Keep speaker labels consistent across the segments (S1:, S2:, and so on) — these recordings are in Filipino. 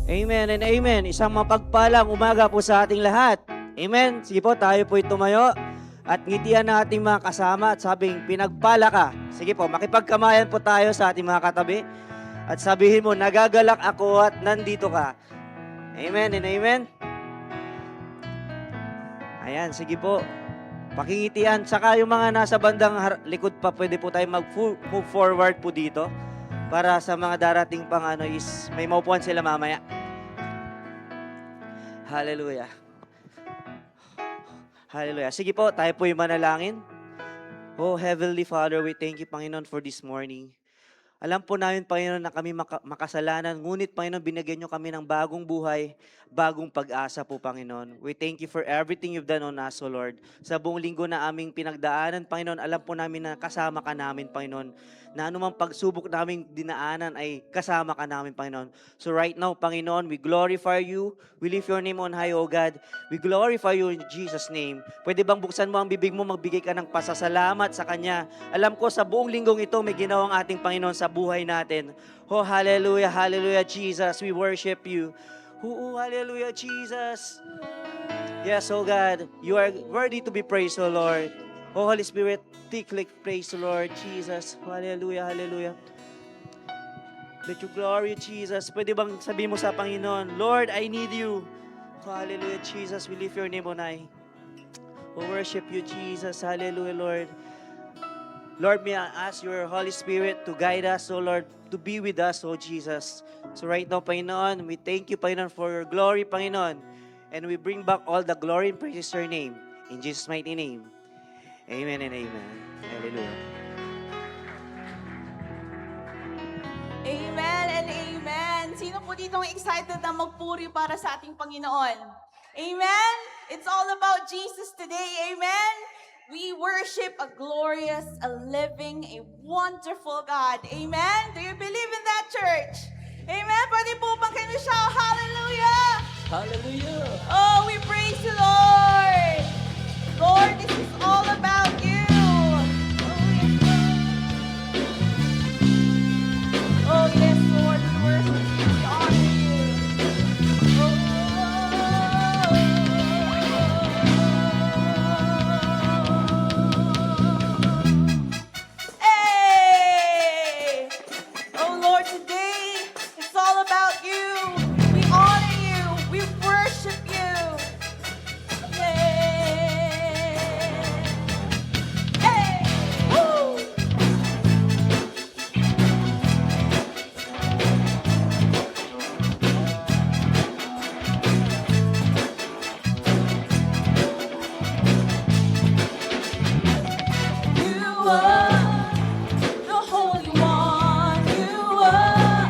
S1: Amen and amen. Isang mapagpalang umaga po sa ating lahat. Amen. Sige po, tayo po'y tumayo at ngitian na ating mga kasama at sabing, pinagpala ka. Sige po, makipagkamayan po tayo sa ating mga katabi at sabihin mo, nagagalak ako at nandito ka. Amen and amen. Ayan, sige po. Pakingitian. Saka yung mga nasa bandang likod pa, pwede po tayo mag-move forward po dito para sa mga darating pang is may maupuan sila mamaya. Hallelujah. Hallelujah. Sige po, tayo po yung manalangin. Oh, Heavenly Father, we thank you, Panginoon, for this morning. Alam po namin, Panginoon, na kami makasalanan. Ngunit, Panginoon, binigyan nyo kami ng bagong buhay, bagong pag-asa po, Panginoon. We thank you for everything you've done on us, O Lord. Sa buong linggo na aming pinagdaanan, Panginoon, alam po namin na kasama ka namin, Panginoon. Na anumang pagsubok naming dinaanan ay kasama ka namin, Panginoon. So right now, Panginoon, we glorify you. We lift your name on high, O God. We glorify you in Jesus' name. Pwede bang buksan mo ang bibig mo, magbigay ka ng pasasalamat sa Kanya. Alam ko sa buong linggong ito, may ginawang ating Panginoon sa buhay natin. Oh, hallelujah, hallelujah, Jesus. We worship you. Oh, hallelujah, Jesus. Yes, oh God, you are worthy to be praised, oh Lord. Oh, Holy Spirit, take praise, oh Lord Jesus. Hallelujah, hallelujah. Let your glory, Jesus. Pwede bang sabihin mo sa Panginoon, Lord, I need you. Oh, hallelujah, Jesus. We lift your name on high. We worship you, Jesus. Hallelujah, Lord. Lord, may I ask your Holy Spirit to guide us, oh Lord, to be with us, oh Jesus. So right now, Panginoon, we thank you, Panginoon, for your glory, Panginoon. And we bring back all the glory and praise to your name. In Jesus' mighty name. Amen and amen. Hallelujah.
S2: Amen and amen. Sino po dito excited na magpuri para sa ating Panginoon? Amen? It's all about Jesus today. Amen? We worship a glorious, a living, a wonderful God. Amen? Do you believe in that, church? Amen? Pwede po bang kayo shout, hallelujah!
S3: Hallelujah!
S2: Oh, we praise you, Lord! Lord, this is all about you. Oh, yes, Lord, we worship you, we honor you. Hey! Oh, Lord, today it's all about you. We honor you, we worship you. Yeah. Hey! Woo! You are the Holy One. You are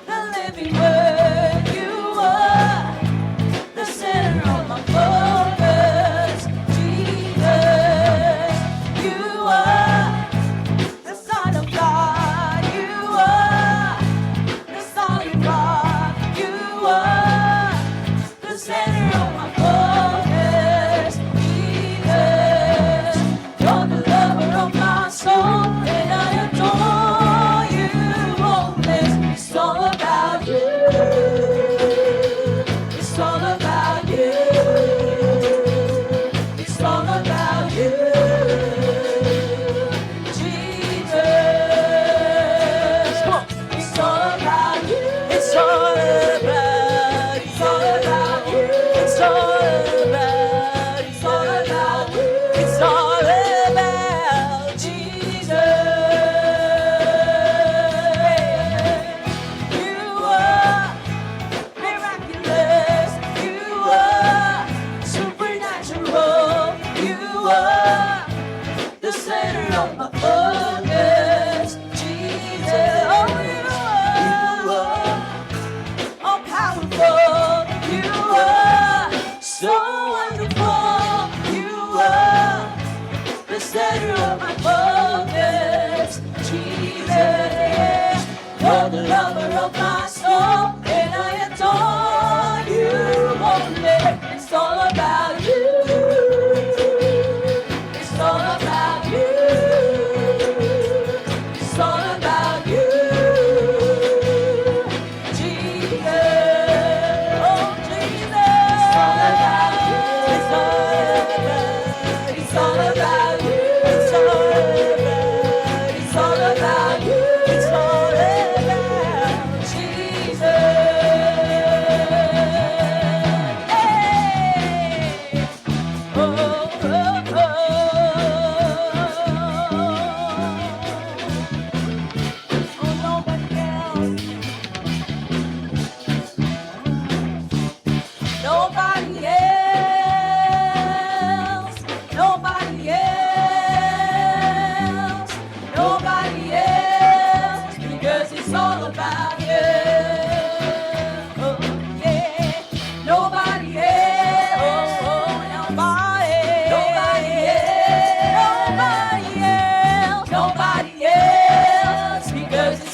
S2: the living Word. You are the center of my focus, Jesus. You are the Son of God. You are the solid rock. You are the center of my focus, Jesus. You're the lover of my soul, and I adore you. Oh, it's all about you. It's all about you. It's all about you, Jesus. Come on. It's all about you. It's all about. It's all about you. It's all about. It's all about you. It's all about Jesus. You are miraculous. You are supernatural. You are the center of my focus, Jesus. Oh, you are all powerful. You are so wonderful. You are the center of my focus, Jesus. You're the lover of my soul, and I adore you only. It's all about you. It's all about you.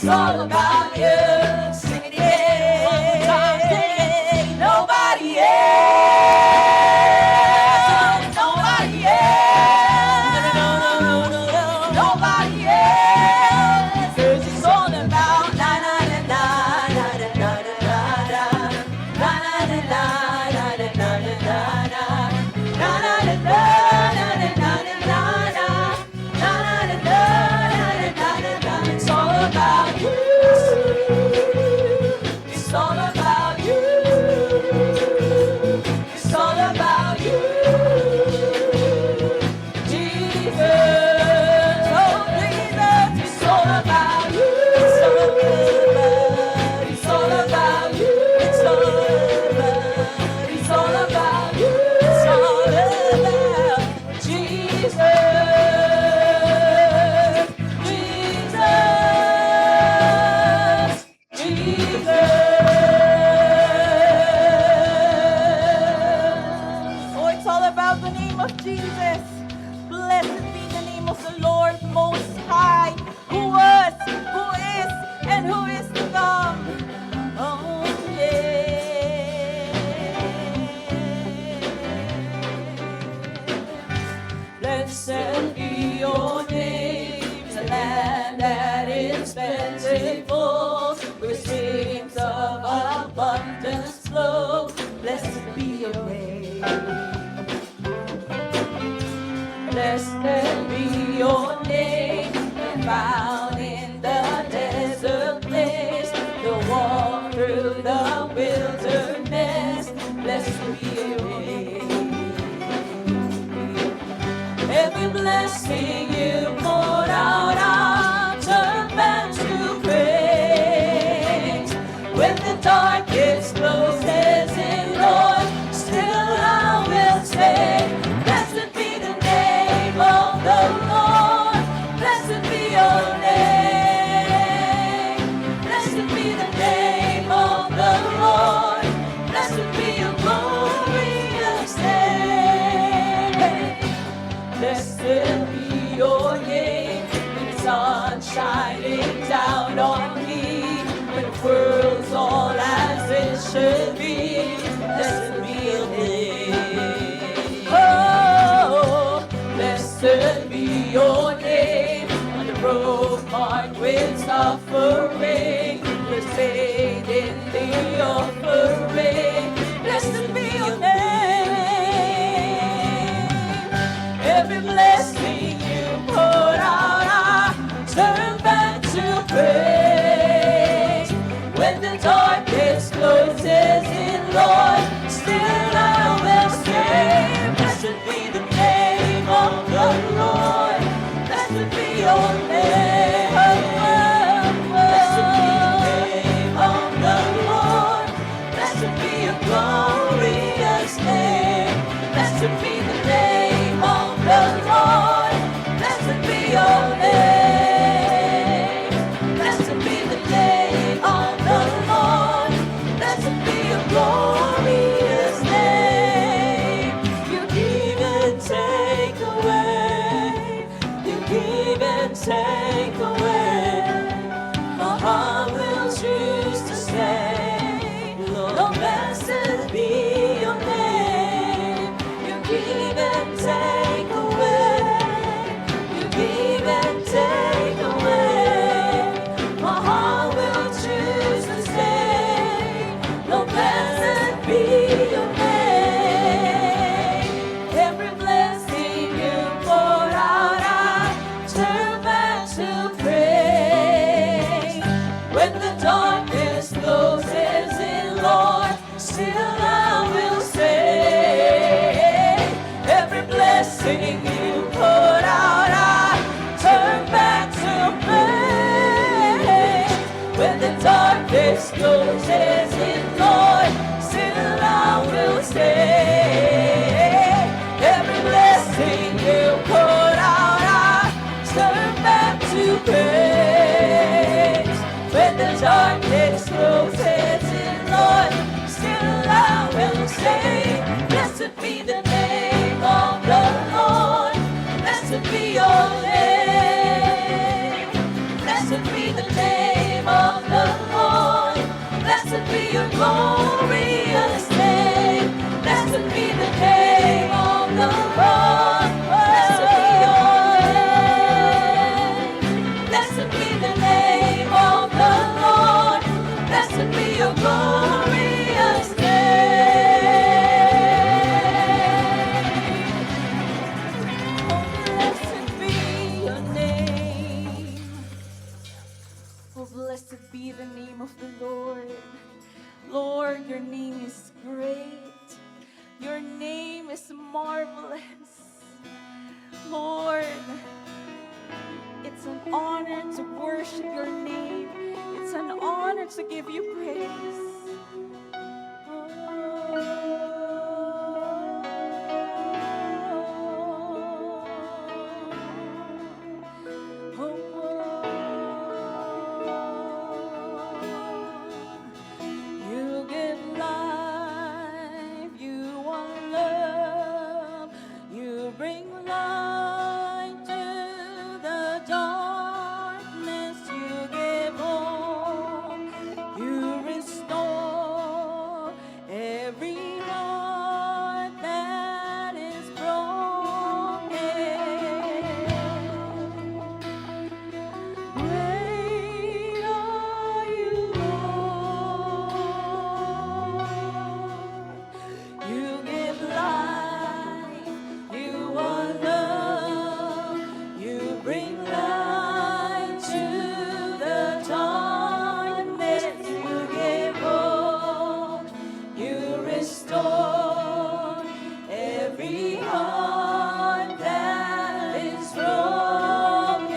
S2: It's all about you. Sing it again. One more time. Sing it. Nobody else. Nobody else. Nobody else. 'Cause it's all about na na na na na na na na na na na na na na na na na. It's all about you. It's all about you. It's all about you. Jesus, oh Jesus, it's all about you. It's all about. It's all about you. It's all about. It's all about you. It's all about Jesus. Oh, it's all about the name of Jesus. Blessed be the name of the Lord Most High, who was, who is, and who is to come. Oh, yeah. Blessed be your name, the land that is plentiful, where streams of abundance flow. Blessed be your name. Blessed be your name, found in the desert place, the walk through the wilderness. Blessed be your name. Every blessing you poured out, I'll turn back to praise. When the darkest closes in, Lord, still I will say, blessed be the name of the Lord. Blessed be your name. Blessed be the name of the Lord. Blessed be your glorious name. Blessed be your name, when the sun shining down on me, when the world's all as it should be. Blessed be your name. Oh, blessed be your name, when the road marked with suffering, blessed in the offering. Blessed be your name. Every blessing you poured out, I turn back to praise. When the darkness closes in, Lord, still I will say, blessed be the name of the Lord. Blessed be your name. Blessed be the name of the Lord. Blessed be your glorious name. Blessed be the name of the Lord. Blessed be your name. Blessed be the name of the Lord. Blessed be your glorious name. You give and take away. You give and take away. My heart will choose to say, Lord, blessed be your name. You give and take away. You give and take away. My heart will choose to say, Lord, blessed be your name. Every blessing you pour out, I turn back to praise. When the darkness closes in, Lord, still I will say, every blessing you put out, I turn back to praise. When the darkness closes in, Lord, still I will say, every blessing you put out, I turn back to praise. When the darkness closes in, Lord, still I will say, blessed be the name of the Lord. Blessed be your name. Blessed be the name be your glorious name. Blessed be the name of the Lord. Blessed be your name. Blessed be the name of the Lord. Blessed be your glorious name. Oh, blessed be your name. Oh, blessed be the name of the Lord. Lord, your name is great. Your name is marvelous. Lord, it's an honor to worship your name. It's an honor to give you praise. You give life, you are love, you bring light to the darkness, you give hope, you restore every heart that is broken. Great are you, Lord. You give life, you are love, you bring light to the darkness, you give hope, you restore every heart that is broken.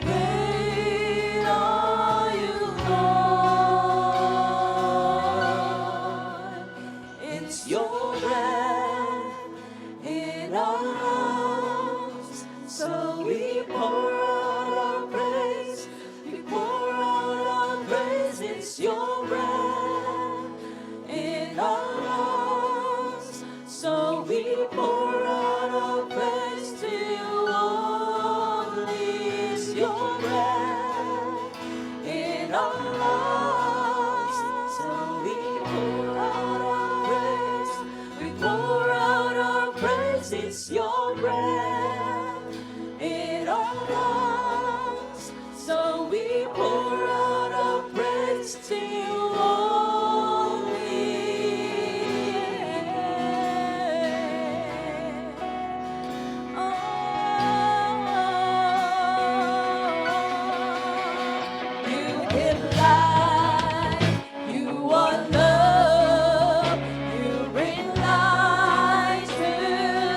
S2: Great are you, Lord. It's your breath in our lungs, so we pour out our praise. We pour out our praise. It's your breath in our lungs, so we pour out our praise to you only. It's your breath in our lungs, so we pour out our praise. We pour out our praise. It's your breath in our lungs, so we pour out our praise to you You give life, you are love, you bring light to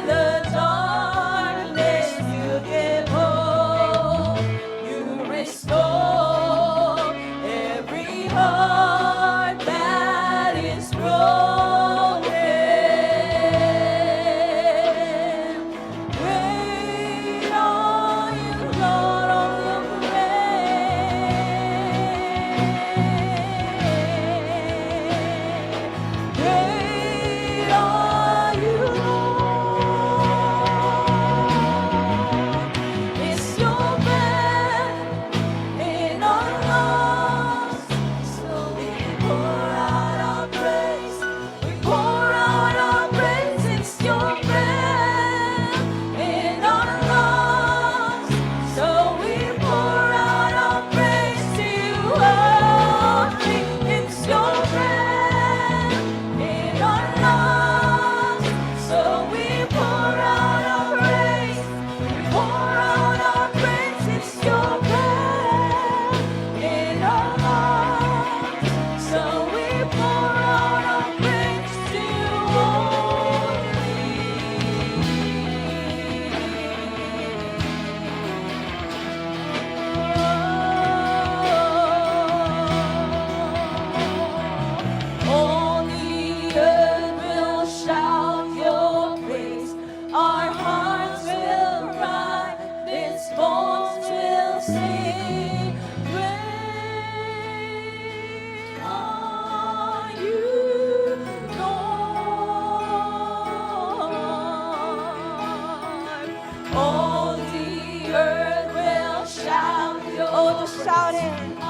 S2: the darkness, you give hope, you restore every heart that is broken. Great are you, Lord, all your grace. Great are you, Lord. It's your breath in our lungs, so we pour out our praise. We pour out our praise. It's your breath in our lungs, so we pour out our praise to you only. It's your breath in our lungs, so we pour out our praise. We pour out our praise. It's your breath in our lungs, so we pour out our praise to you only. All the earth will shout your praise. Our hearts will cry. Its bones will sing. Great are you, Lord. All the earth will shout your praise. Oh, just shout it.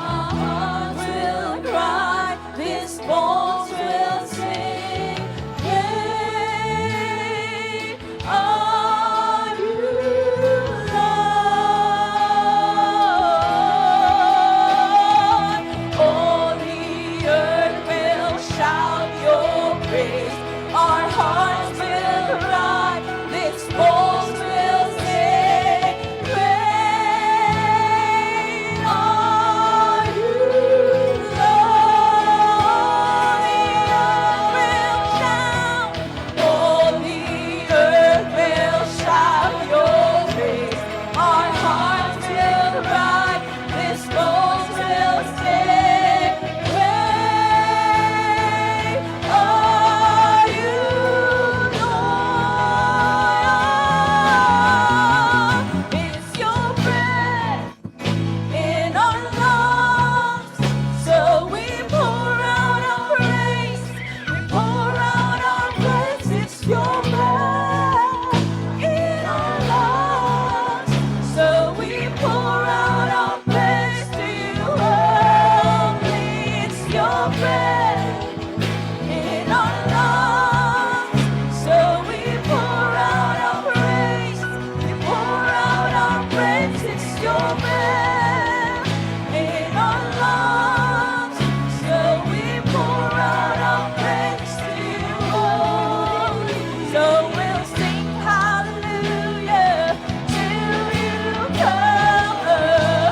S2: our breath in our lungs. So we pour out our praise to you, Lord. So we'll sing hallelujah till you come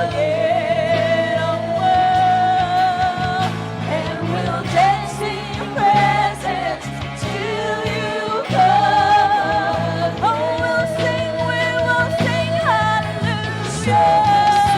S2: again. And we'll dance in your presence till you come. Oh, we will sing hallelujah.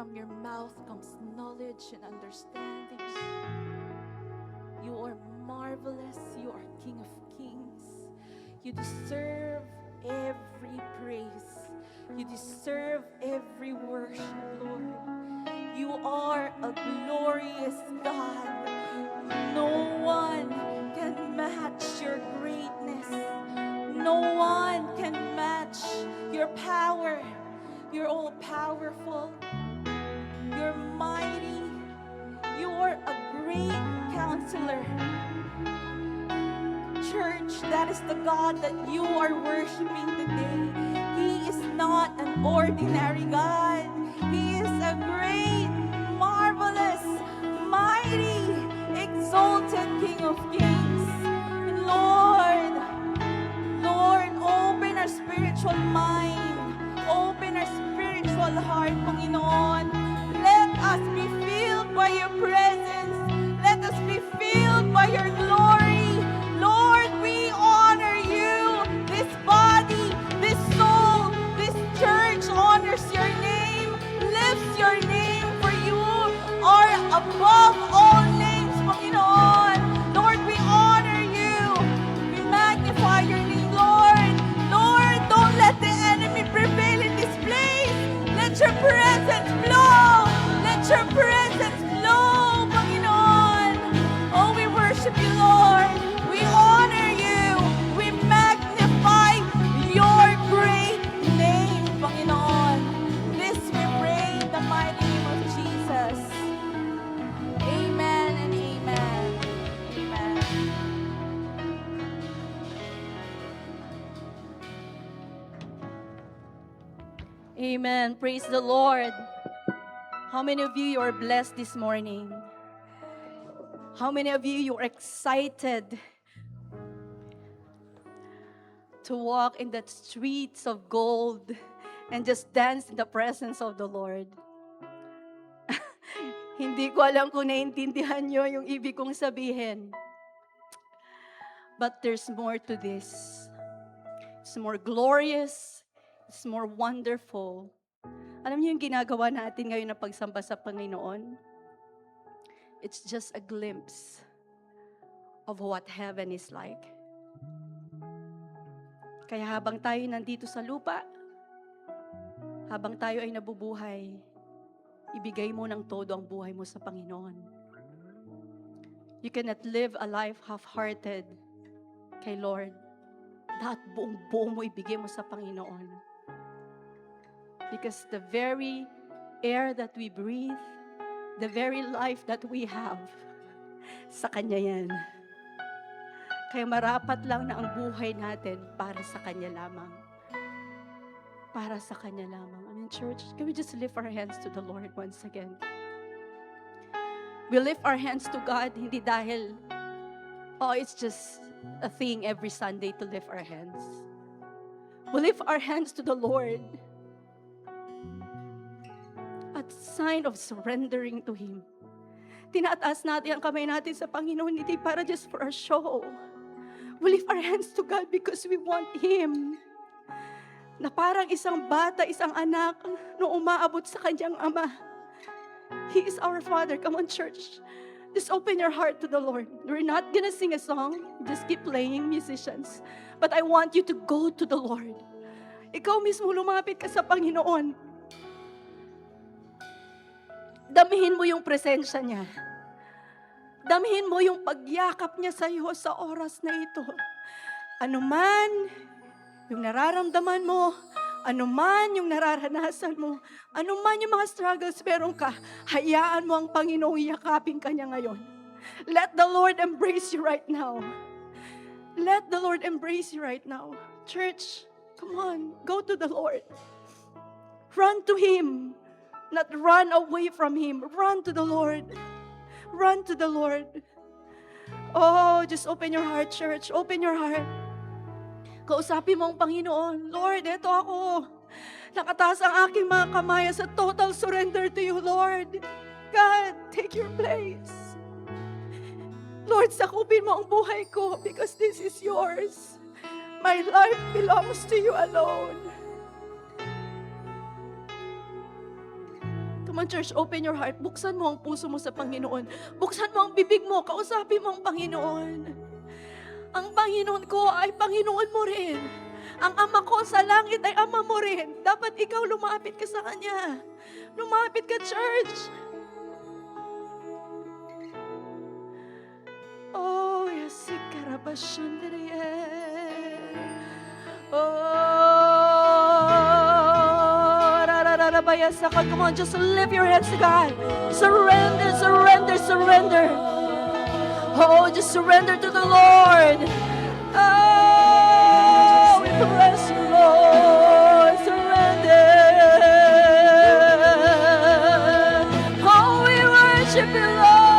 S2: from your mouth comes knowledge and understanding. You are marvelous. You are King of Kings. You deserve every praise. You deserve every worship, Lord. You are a glorious God. No one can match your greatness. No one can match your power. You're all powerful. You're mighty. You are a great counselor. Church, that is the God that you are worshiping today. He is not an ordinary God. He is a great, marvelous, mighty, exalted King of Kings. And Lord, open our spiritual mind. Open our spiritual heart, Panginoon. Let us be filled by your presence. Let us be filled by your glory. Lord, we honor you. This body, this soul, this church honors your name, lifts your name, for you are above all names, Panginoon. Lord, we honor you. We magnify your name, Lord. Lord, don't let the enemy prevail in this place. Let your presence flow. Let your presence flow, Panginoon. Oh, we worship you, Lord. We honor you. We magnify your great name, Panginoon. This we pray in the mighty name of Jesus. Amen and amen. Amen.
S3: Amen. Praise the Lord. How many of you are blessed this morning? How many of you are excited to walk in the streets of gold and just dance in the presence of the Lord? Hindi ko alam kung naiintindihan nyo yung ibig kong sabihin. But there's more to this. It's more glorious. It's more wonderful. Alam niyo yung ginagawa natin ngayon na pagsamba sa Panginoon? It's just a glimpse of what heaven is like. Kaya habang tayo nandito sa lupa, habang tayo ay nabubuhay, ibigay mo ng todo ang buhay mo sa Panginoon. You cannot live a life half-hearted kay Lord. Lahat buong-buo mo ibigay mo sa Panginoon. Because the very air that we breathe, the very life that we have, sa Kanya yan. Kaya marapat lang na ang buhay natin para sa Kanya lamang. Para sa Kanya lamang. I mean, church, can we just lift our hands to the Lord once again? We lift our hands to God, hindi dahil, it's just a thing every Sunday to lift our hands. We lift our hands to the Lord at sign of surrendering to Him. Tinataas natin ang kamay natin sa Panginoon, hindi para just for a show. We lift our hands to God because we want Him. Na parang isang bata, isang anak, no umaabot sa kanyang ama. He is our Father. Come on, church. Just open your heart to the Lord. We're not gonna sing a song. Just keep playing, musicians. But I want you to go to the Lord. Ikaw mismo lumapit ka sa Panginoon. Damihin mo yung presensya niya. Damihin mo yung pagyakap niya sa iyo sa oras na ito. Ano man yung nararamdaman mo, ano man yung nararanasan mo, ano man yung mga struggles meron ka, hayaan mo ang Panginoong yakapin ka niya ngayon. Let the Lord embrace you right now. Let the Lord embrace you right now. Church, come on, go to the Lord. Run to Him. Not run away from Him. Run to the Lord. Run to the Lord. Oh, just open your heart, church. Open your heart. Kausapin mo ang Panginoon. Lord, eto ako. Nakataas ang aking mga kamay sa total surrender to you, Lord. God, take your place. Lord, sakupin mo ang buhay ko because this is yours. My life belongs to you alone. Come Come on, church, open your heart. Buksan mo ang puso mo sa Panginoon. Buksan mo ang bibig mo. Kausapin mo ang Panginoon. Ang Panginoon ko ay Panginoon mo rin. Ang Ama ko sa langit ay Ama mo rin. Dapat ikaw lumapit ka sa Kanya. Lumapit ka, church. Oh, yes, Karabashandere. Oh, rararabayasaka. Come on, just lift your hands to God. Surrender, surrender, surrender. Oh, just surrender to the Lord. Oh, we bless you, Lord. Surrender. Oh, we worship you, Lord.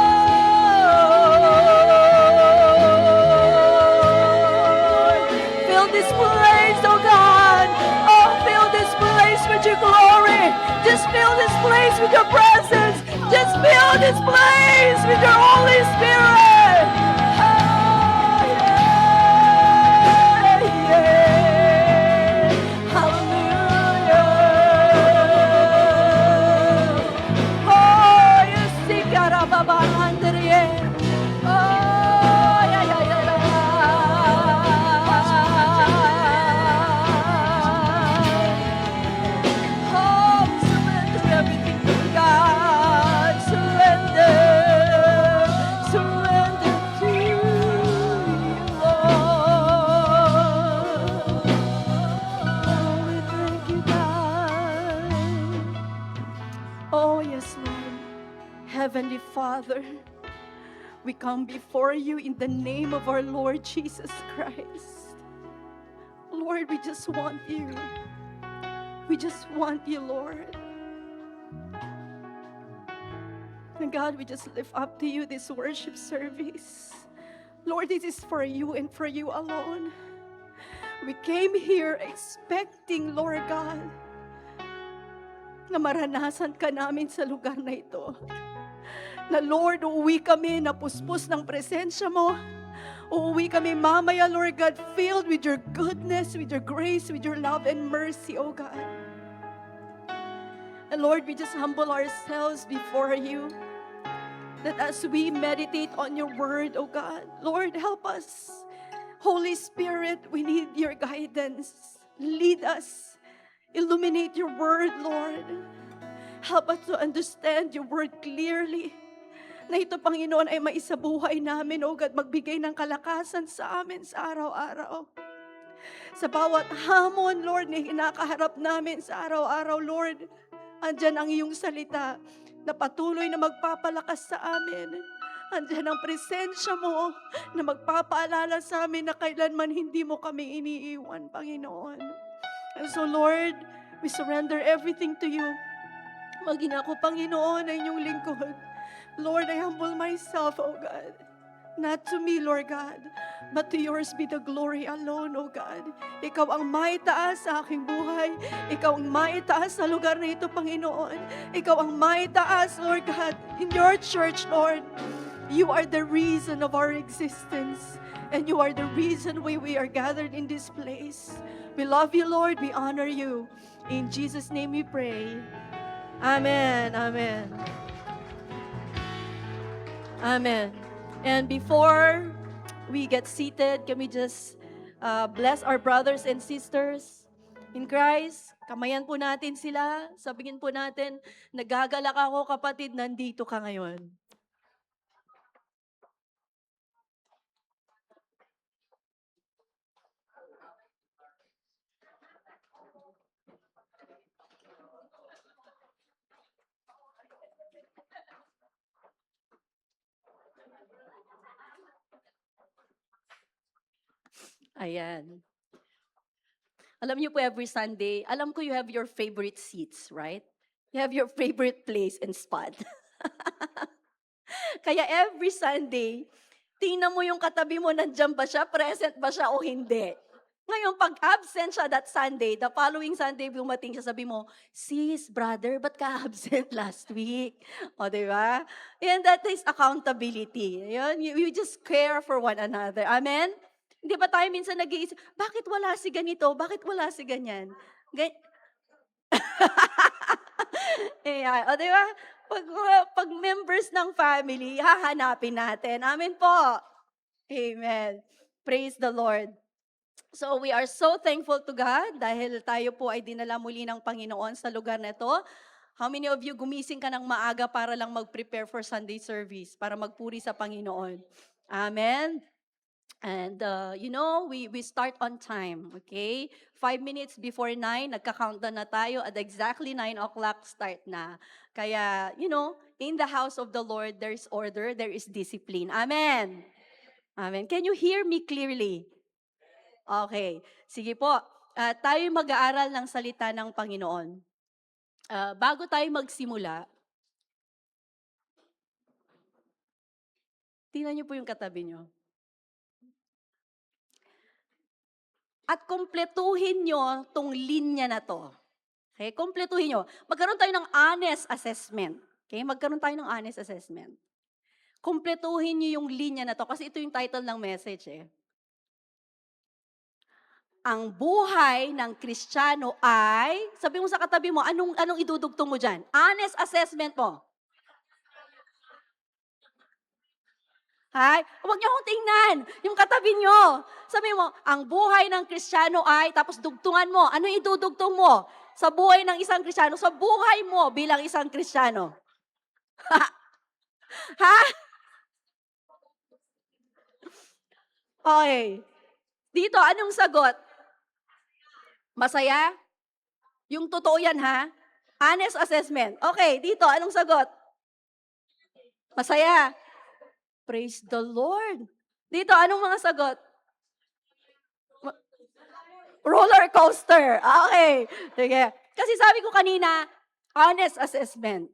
S3: Fill this place, oh God. Oh, fill this place with your glory. Just fill this place with your presence. Just fill this place with your Holy Spirit. Oh, yeah, yeah. Hallelujah. Oh, yes, Sikarababandere. Oh, yeah, yeah, yeah, yeah. Oh, we surrender everything to God. Surrender. Surrender to you, Lord. Oh, we thank you, God. Oh, yes, Lord. Heavenly Father, we come before you in the name of our Lord Jesus Christ. Lord, we just want you. We just want you, Lord. And God, we just lift up to you this worship service. Lord, this is for you and for you alone. We came here expecting, Lord God, na maranasan ka namin sa lugar na ito. Na Lord, uuwi kami na puspos ng presensya mo. Uuwi kami mamaya, Lord God, filled with your goodness, with your grace, with your love and mercy, oh God. And Lord, we just humble ourselves before you. That as we meditate on your word, oh God, Lord, help us. Holy Spirit, we need your guidance. Lead us. Illuminate your word, Lord. Help us to understand your word clearly. Na ito, Panginoon, ay maisabuhay namin, oh God, magbigay ng kalakasan sa amin sa araw-araw. Sa bawat hamon, Lord, na kinakaharap namin sa araw-araw, Lord, andyan ang iyong salita na patuloy na magpapalakas sa amin. Andyan ang presensya mo na magpapaalala sa amin na kailanman hindi mo kami iniiwan, Panginoon. And so, Lord, we surrender everything to you. Maging ako, Panginoon, ay inyong lingkod. Lord, I humble myself, oh God. Not to me, Lord God, but to yours be the glory alone, oh God. Ikaw ang maitaas sa aking buhay. Ikaw ang maitaas sa lugar na ito, Panginoon. Ikaw ang maitaas, Lord God, in your church, Lord. You are the reason of our existence. And you are the reason why we are gathered in this place. We love you, Lord. We honor you. In Jesus' name we pray. Amen. Amen. Amen. And before we get seated, can we just bless our brothers and sisters in Christ? Kamayan po natin sila. Sabihin po natin, nagagalak ako kapatid, nandito ka ngayon. Ayan. Alam niyo po, every Sunday, alam ko you have your favorite seats, right? You have your favorite place and spot. Kaya every Sunday, tingnan mo yung katabi mo, nandiyan ba siya, present ba siya o hindi. Ngayon, pag absent siya that Sunday, the following Sunday, dumating siya, sabi mo, sis, brother, ba't ka absent last week? O, di ba? And that is accountability. Yun, you just care for one another. Amen? Hindi ba tayo minsan nag-iisip, bakit wala si ganito? Bakit wala si ganyan? Ayan. O, di ba? Pag members ng family, hahanapin natin. Amen po. Amen. Praise the Lord. So we are so thankful to God dahil tayo po ay dinala muli ng Panginoon sa lugar na ito. How many of you gumising ka ng maaga para lang mag-prepare for Sunday service, para magpuri sa Panginoon? Amen. And we start on time, okay? 5 minutes before 9, nagka-countdown na tayo at exactly 9 o'clock start na. Kaya, in the house of the Lord, there's order, there is discipline. Amen. Amen. Can you hear me clearly? Okay. Sige po. Tayo mag-aaral ng salita ng Panginoon. Bago tayo magsimula, tingnan niyo po yung katabi niyo. At kumpletuhin nyo tong linya na to. Okay? Kumpletuhin nyo. Magkaroon tayo ng honest assessment. Okay? Magkaroon tayo ng honest assessment. Kumpletuhin nyo yung linya na to kasi ito yung title ng message eh. Ang buhay ng Kristiyano ay, sabi mo sa katabi mo, anong idudugtong mo dyan? Honest assessment mo. Hay, huwag niyo akong tingnan. Yung katabi niyo. Sabi mo, ang buhay ng Kristiyano ay, tapos dugtungan mo. Ano idudugtong mo? Sa buhay ng isang Kristiyano, sa buhay mo bilang isang Kristiyano. Ha? Okay. Dito, anong sagot? Masaya? Yung totoo yan, ha? Honest assessment. Okay, dito, anong sagot? Masaya. Praise the Lord. Dito, anong mga sagot? Roller coaster. Okay. Sige. Kasi sabi ko kanina, honest assessment.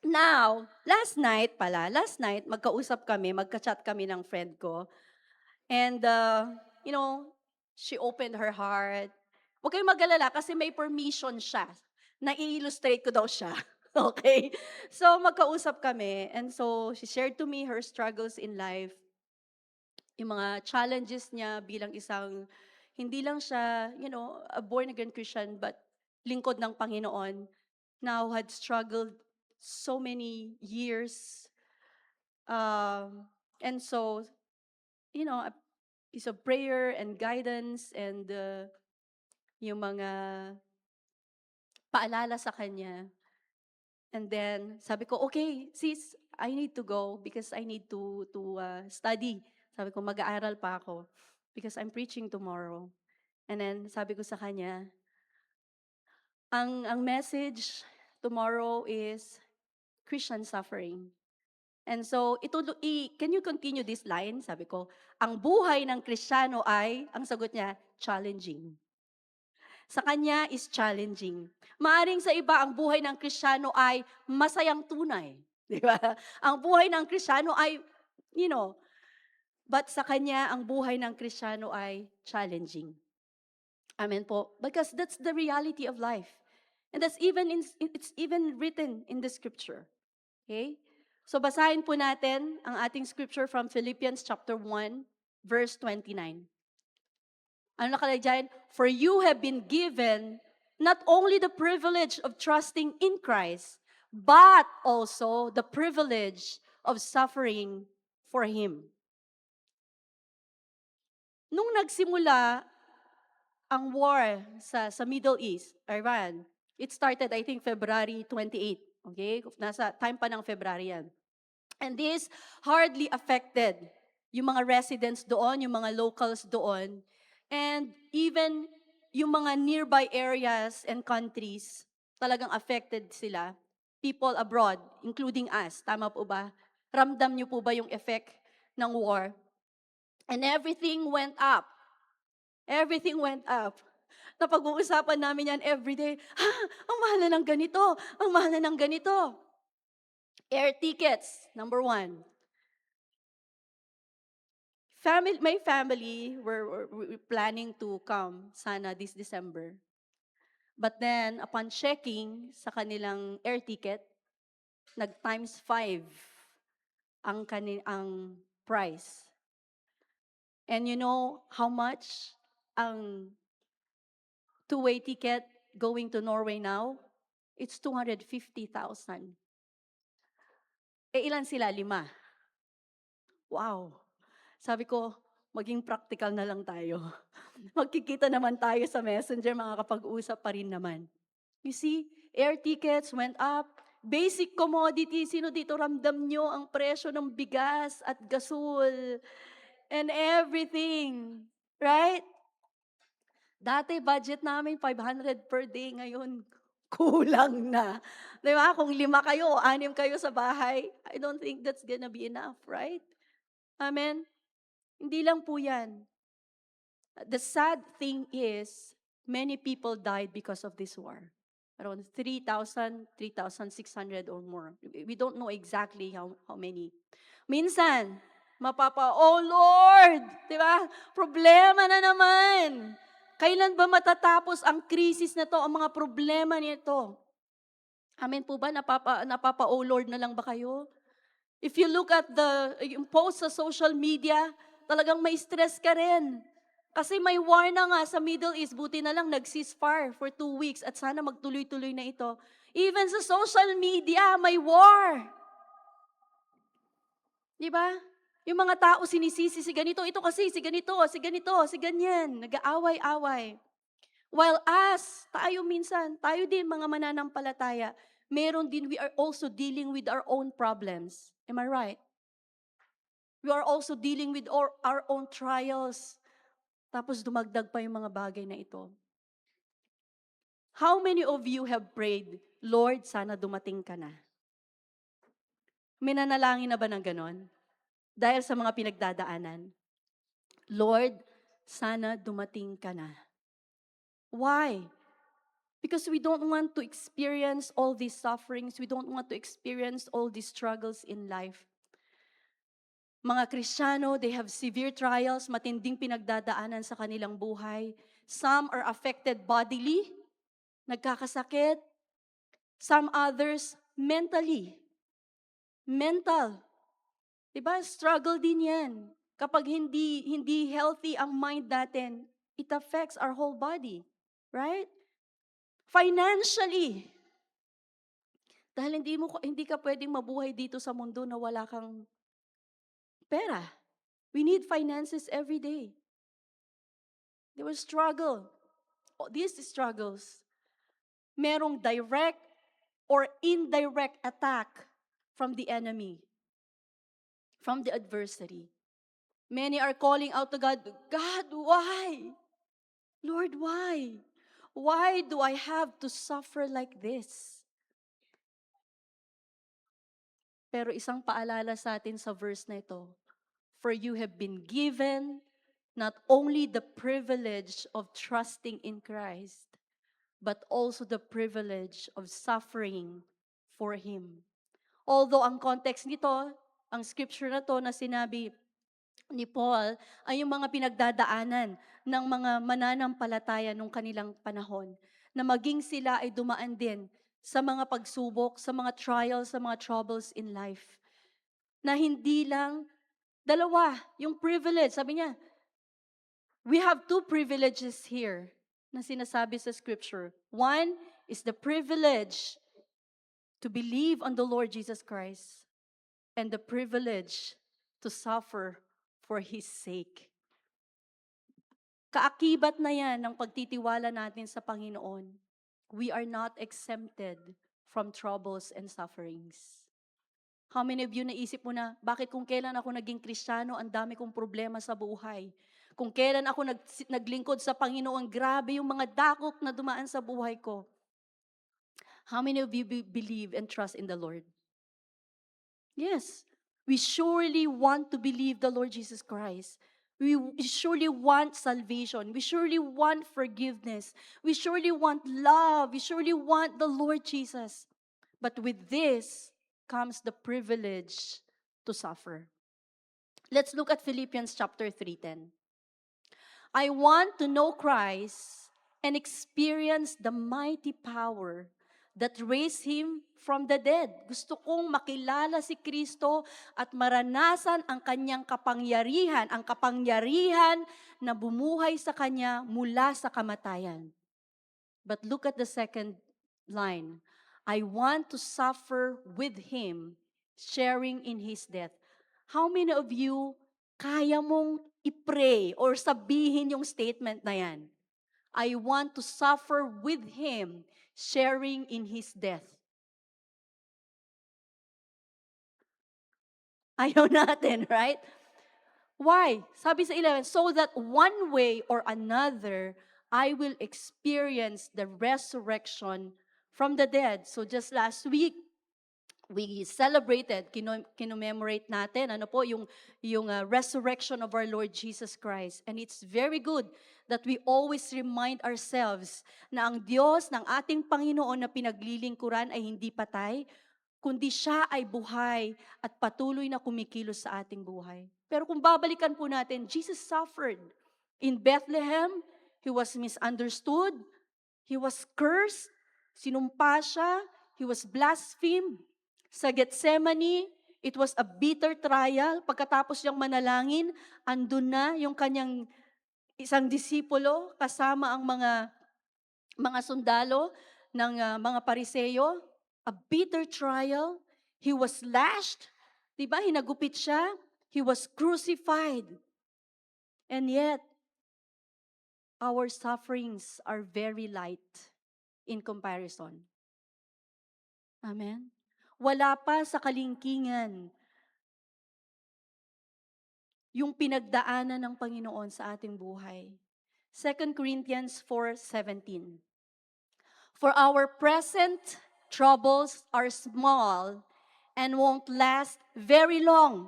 S3: Now, last night, magkausap kami, magka-chat kami ng friend ko. And, she opened her heart. Huwag kayong mag-alala kasi may permission siya na i-illustrate ko daw siya. Okay? So, magkausap kami. And so, she shared to me her struggles in life. Yung mga challenges niya bilang isang, hindi lang siya, a born-again Christian, but lingkod ng Panginoon, now had struggled so many years. And so, a piece of prayer and guidance and yung mga paalala sa kanya. And then, sabi ko, okay, sis, I need to go because I need to study. Sabi ko, mag-aaral pa ako because I'm preaching tomorrow. And then, sabi ko sa kanya, ang message tomorrow is Christian suffering. And so, can you continue this line? Sabi ko, ang buhay ng Kristiyano ay, ang sagot niya, challenging. Sa kanya is challenging. Maaring sa iba, ang buhay ng Kristiyano ay masayang tunay. Di ba? Ang buhay ng Kristiyano ay, but sa kanya, ang buhay ng Kristiyano ay challenging. Amen po. Because that's the reality of life. And it's even written in the scripture. Okay? So basahin po natin ang ating scripture from Philippians chapter 1, verse 29. Ano nakalagay dyan? For you have been given not only the privilege of trusting in Christ, but also the privilege of suffering for Him. Nung nagsimula ang war sa Middle East, Iran, it started, I think, February 28. Okay? Nasa time pa ng February yan. And this hardly affected yung mga residents doon, yung mga locals doon, and even yung mga nearby areas and countries, talagang affected sila. People abroad, including us. Tama po ba? Ramdam niyo po ba yung effect ng war? And everything went up. Everything went up. Napag-uusapan namin yan everyday. Ang mahal na ng ganito. Ang mahal na ng ganito. Air tickets, number 1. My family were planning to come sana this December. But then, upon checking sa kanilang air ticket, nag-times 5 ang price. And you know how much ang two-way ticket going to Norway now? It's 250,000. Eh, ilan sila? 5. Wow! Sabi ko, maging practical na lang tayo. Magkikita naman tayo sa Messenger, makakapag-usap pa rin naman. You see, air tickets went up. Basic commodity, sino dito ramdam nyo ang presyo ng bigas at gasol and everything? Right? Dati budget namin 500 per day, ngayon kulang na. 'Di ba? Kung 5 kayo o 6 kayo sa bahay, I don't think that's gonna be enough, right? Amen? Hindi lang po 'yan. The sad thing is, many people died because of this war. Around 3,000, 3,600 or more. We don't know exactly how many. Minsan, oh Lord, di ba? Problema na naman. Kailan ba matatapos ang krisis na to, ang mga problema nito? Amen po ba? Oh Lord na lang ba kayo? If you look at yung post sa social media, talagang may stress ka rin. Kasi may war na nga sa Middle East, buti na lang nag-ceasefire for 2 weeks at sana magtuloy-tuloy na ito. Even sa social media, may war. Di ba? Yung mga tao sinisisi si ganito, ito kasi, si ganito, si ganito, si ganyan. Nag-aaway-away. While us, tayo minsan, tayo din mga mananampalataya, meron din, we are also dealing with our own problems. Am I right? We are also dealing with our own trials. Tapos dumagdag pa yung mga bagay na ito. How many of you have prayed, Lord, sana dumating ka na? May nanalangin na ba ng ganon? Dahil sa mga pinagdadaanan. Lord, sana dumating ka na. Why? Because we don't want to experience all these sufferings. We don't want to experience all these struggles in life. Mga Kristiyano, they have severe trials, matinding pinagdadaanan sa kanilang buhay. Some are affected bodily, nagkakasakit. Some others mentally. Mental. Diba? Struggle din yan. Kapag hindi healthy ang mind natin, it affects our whole body. Right? Financially. Dahil hindi ka pwedeng mabuhay dito sa mundo na wala kang pera. We need finances every day. They will struggle. These struggles, merong direct or indirect attack from the enemy, from the adversary. Many are calling out to God, God, why? Lord, why? Why do I have to suffer like this? Pero isang paalala sa atin sa verse na ito, for you have been given not only the privilege of trusting in Christ, but also the privilege of suffering for Him. Although ang context nito, ang scripture na to na sinabi ni Paul, ay yung mga pinagdadaanan ng mga mananampalataya nung kanilang panahon, na maging sila ay dumaan din sa mga pagsubok, sa mga trials, sa mga troubles in life. Na hindi lang dalawa, yung privilege. Sabi niya, we have 2 privileges here na sinasabi sa scripture. One is the privilege to believe on the Lord Jesus Christ and the privilege to suffer for His sake. Kaakibat na yan ng pagtitiwala natin sa Panginoon. We are not exempted from troubles and sufferings. How many of you naisip mo na, bakit kung kailan ako naging Kristiyano, ang dami kong problema sa buhay? Kung kailan ako naglingkod sa Panginoon, grabe yung mga dakok na dumaan sa buhay ko. How many of you believe and trust in the Lord? Yes, we surely want to believe the Lord Jesus Christ. We surely want salvation. We surely want forgiveness. We surely want love. We surely want the Lord Jesus. But with this comes the privilege to suffer. Let's look at Philippians chapter 3:10. I want to know Christ and experience the mighty power that raised Him from the dead. Gusto kong makilala si Kristo at maranasan ang Kanyang kapangyarihan, ang kapangyarihan na bumuhay sa Kanya mula sa kamatayan. But look at the second line. I want to suffer with Him, sharing in His death. How many of you kaya mong i-pray or sabihin yung statement na yan? I want to suffer with Him, sharing in His death. Ayaw natin, right? Why? Sabi sa 11, so that one way or another, I will experience the resurrection from the dead. So just last week, we celebrated, kinommemorate natin, ano po, yung resurrection of our Lord Jesus Christ. And it's very good that we always remind ourselves na ang Diyos ng ating Panginoon na pinaglilingkuran ay hindi patay, kundi siya ay buhay at patuloy na kumikilos sa ating buhay. Pero kung babalikan po natin, Jesus suffered. In Bethlehem, He was misunderstood, He was cursed, sinumpa siya, He was blasphemed. Sa Gethsemane, it was a bitter trial. Pagkatapos niyang manalangin, andun na yung kanyang isang disipulo kasama ang mga sundalo ng mga Pariseyo. A bitter trial. He was lashed. Diba? Hinagupit siya. He was crucified. And yet, our sufferings are very light in comparison. Amen? Wala pa sa kalingkingan yung pinagdaanan ng Panginoon sa ating buhay. 2 Corinthians 4:17. For our present troubles are small and won't last very long.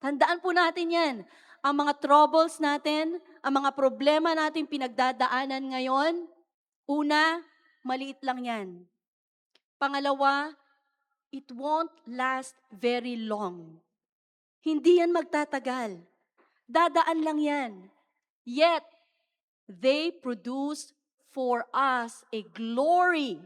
S3: Tandaan po natin yan. Ang mga troubles natin, ang mga problema natin pinagdadaanan ngayon, una, maliit lang yan. Pangalawa, it won't last very long. Hindi yan magtatagal. Dadaan lang yan. Yet, they produce for us a glory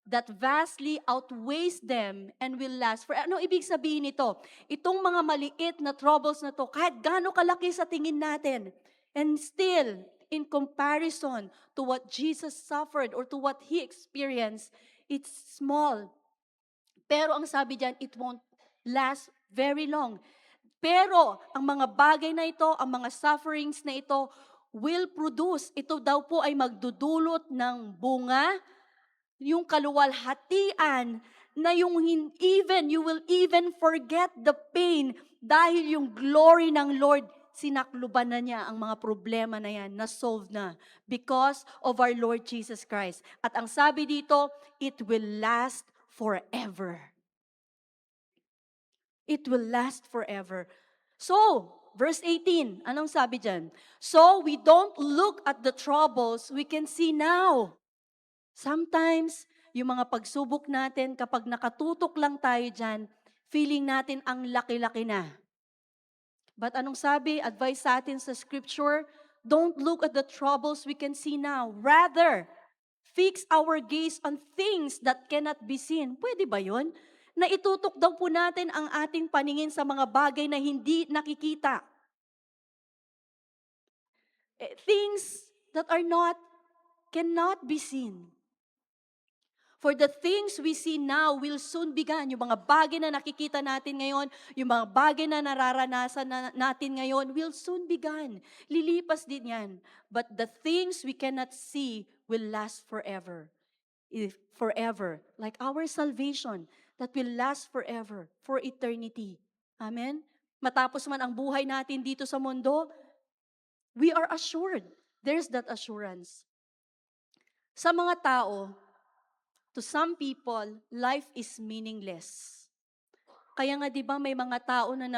S3: that vastly outweighs them and will last for. Ano ibig sabihin nito? Itong mga maliit na troubles na to, kahit gaano kalaki sa tingin natin, and still, in comparison to what Jesus suffered or to what He experienced, it's small. Pero ang sabi diyan, it won't last very long. Pero ang mga bagay na ito, ang mga sufferings na ito, will produce. Ito daw po ay magdudulot ng bunga, yung kaluwalhatian, na you will even forget the pain dahil yung glory ng Lord, sinakluban na niya ang mga problema na yan, na-solve na because of our Lord Jesus Christ. At ang sabi dito, it will last forever. It will last forever. So, verse 18, anong sabi dyan? So, we don't look at the troubles we can see now. Sometimes, yung mga pagsubok natin, kapag nakatutok lang tayo dyan, feeling natin ang laki-laki na. But anong sabi? Advice sa atin sa scripture, don't look at the troubles we can see now. Rather, fix our gaze on things that cannot be seen. Pwede ba yun? Na itutok daw po natin ang ating paningin sa mga bagay na hindi nakikita. Things that cannot be seen. For the things we see now will soon be gone. Yung mga bagay na nakikita natin ngayon, yung mga bagay na nararanasan natin ngayon will soon be gone. Lilipas din yan. But the things we cannot see will last forever. Forever. Like our salvation that will last forever, for eternity. Amen? Matapos man ang buhay natin dito sa mundo, we are assured. There's that assurance. Sa mga tao, to some people, life is meaningless. Kaya nga 'di ba may mga tao na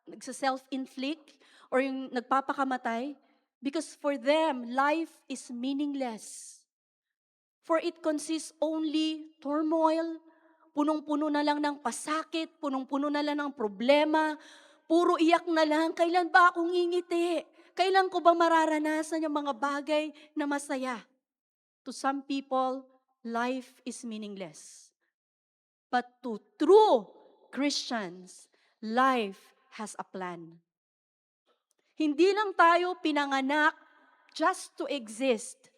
S3: nagsa-self-inflict or yung nagpapakamatay because for them life is meaningless. For it consists only turmoil, punong-puno na lang ng pasakit, punong-puno na lang ng problema, puro iyak na lang, kailan ba akong ngingiti? Kailan ko ba mararanasan yung mga bagay na masaya? To some people, life is meaningless. But to true Christians, life has a plan. Hindi lang tayo pinanganak just to exist.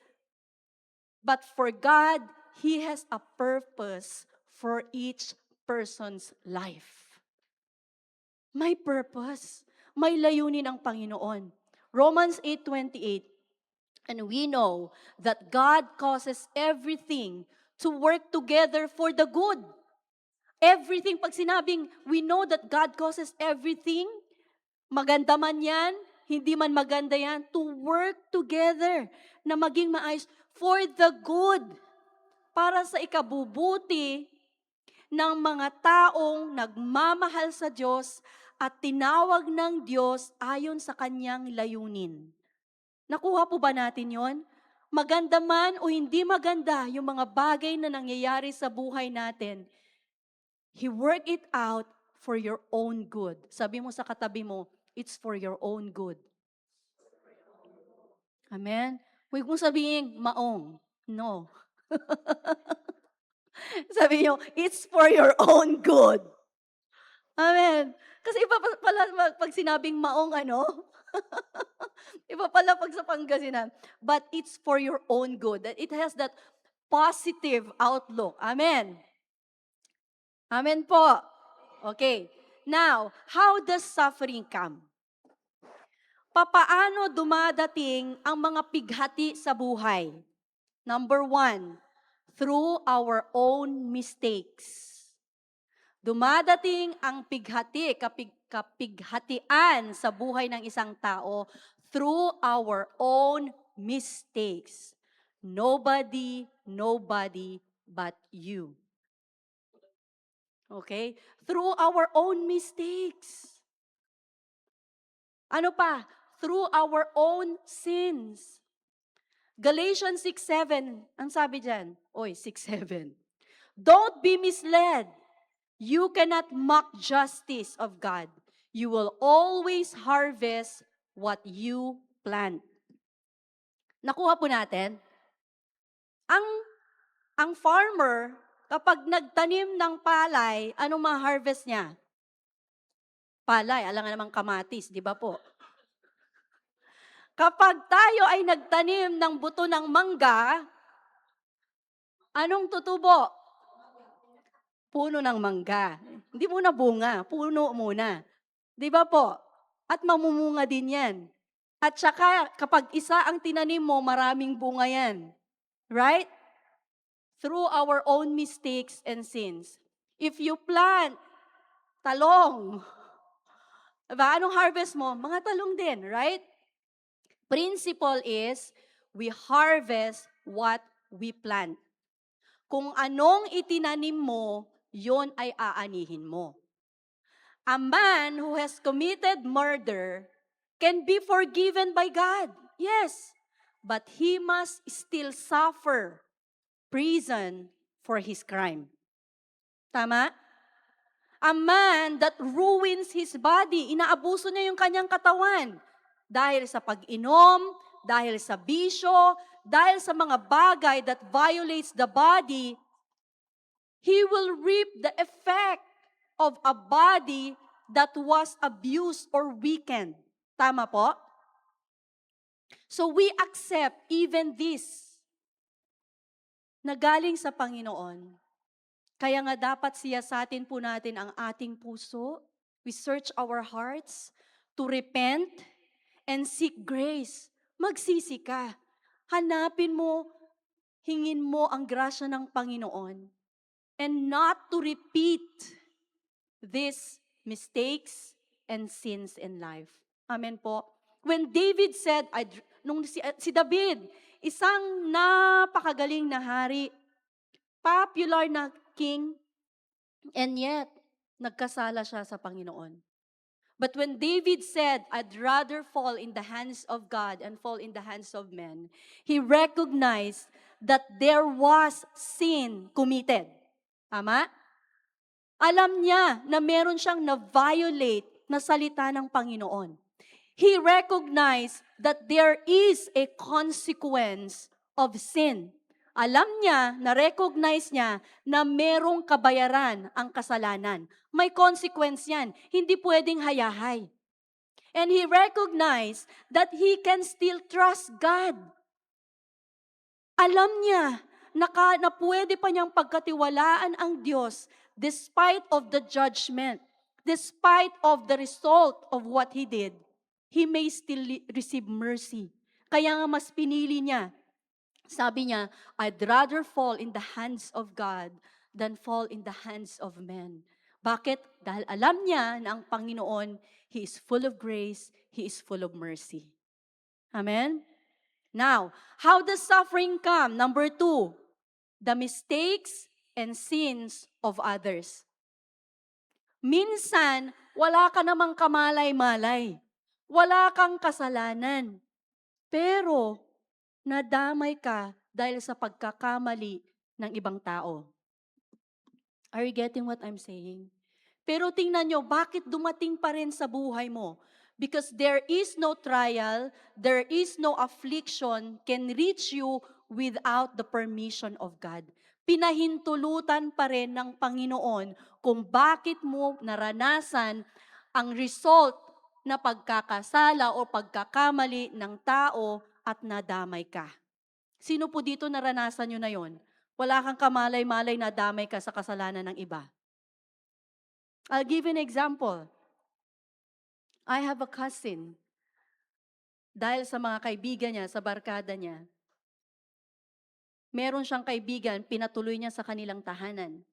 S3: But for God, He has a purpose for each person's life. May purpose. May layunin ang Panginoon. Romans 8:28. And we know that God causes everything to work together for the good. Everything, pag sinabing we know that God causes everything, maganda man yan, hindi man maganda yan, to work together na maging maayos for the good. Para sa ikabubuti ng mga taong nagmamahal sa Diyos at tinawag ng Diyos ayon sa kanyang layunin. Nakuha po ba natin yon? Maganda man o hindi maganda yung mga bagay na nangyayari sa buhay natin, He worked it out for your own good. Sabi mo sa katabi mo, it's for your own good. Amen? Huwag mong sabihin, maong. No. Sabi niyo, it's for your own good. Amen. Kasi iba pala pag sinabing maong iba pala pag sa Pangasinan. But it's for your own good. That it has that positive outlook. Amen. Amen po. Okay. Now, how does suffering come? Papaano dumadating ang mga pighati sa buhay? Number 1, through our own mistakes. Dumadating ang kapighatian sa buhay ng isang tao through our own mistakes. Nobody but you. Okay? Through our own mistakes. Ano pa? Through our own sins. Galatians 6:7, ang sabi dyan? 6:7. Don't be misled. You cannot mock justice of God. You will always harvest what you plant. Nakuha po natin? Ang farmer, kapag nagtanim ng palay, anong ma-harvest niya? Palay, alam nga namang kamatis, di ba po? Kapag tayo ay nagtanim ng buto ng mangga, anong tutubo? Puno ng mangga. Hindi muna bunga, puno muna. Di ba po? At mamumunga din yan. At saka, kapag isa ang tinanim mo, maraming bunga yan. Right? Through our own mistakes and sins. If you plant talong, diba? Anong harvest mo? Mga talong din, right? Principle is, we harvest what we plant. Kung anong itinanim mo, yon ay aanihin mo. A man who has committed murder can be forgiven by God. Yes, but he must still suffer prison for his crime. Tama? A man that ruins his body, inaabuso niya yung kanyang katawan dahil sa pag-inom, dahil sa bisyo, dahil sa mga bagay that violates the body, he will reap the effect of a body that was abused or weakened. Tama po? So we accept even this na galing sa Panginoon. Kaya nga dapat siyasatin po natin ang ating puso. We search our hearts to repent and seek grace. Magsisi ka. Hanapin mo, hingin mo ang grasya ng Panginoon. And not to repeat these mistakes and sins in life. Amen po. When David said, si David, isang napakagaling na hari, popular na king, and yet, nagkasala siya sa Panginoon. But when David said, I'd rather fall in the hands of God and fall in the hands of men, he recognized that there was sin committed. Tama? Alam niya na meron siyang na-violate na salita ng Panginoon. He recognized that there is a consequence of sin. Alam niya, na-recognize niya na merong kabayaran ang kasalanan. May consequence yan. Hindi pwedeng hayahay. And he recognized that he can still trust God. Alam niya na pwede pa niyang pagkatiwalaan ang Diyos despite of the judgment, despite of the result of what he did, he may still receive mercy. Kaya nga mas pinili niya. Sabi niya, I'd rather fall in the hands of God than fall in the hands of men. Bakit? Dahil alam niya na ang Panginoon, He is full of grace, He is full of mercy. Amen? Now, how does suffering come? Number 2, the mistakes and sins of others. Minsan, wala ka namang kamalay-malay. Wala kang kasalanan. Pero, nadamay ka dahil sa pagkakamali ng ibang tao. Are you getting what I'm saying? Pero tingnan nyo, bakit dumating pa rin sa buhay mo? Because there is no trial, there is no affliction can reach you without the permission of God. Pinahintulutan pa rin ng Panginoon kung bakit mo naranasan ang result na pagkakasala o pagkakamali ng tao at nadamay ka. Sino po dito naranasan nyo na yon? Wala kang kamalay-malay na damay ka sa kasalanan ng iba. I'll give you an example. I have a cousin. Dahil sa mga kaibigan niya, sa barkada niya, meron siyang kaibigan, pinatuloy niya sa kanilang tahanan.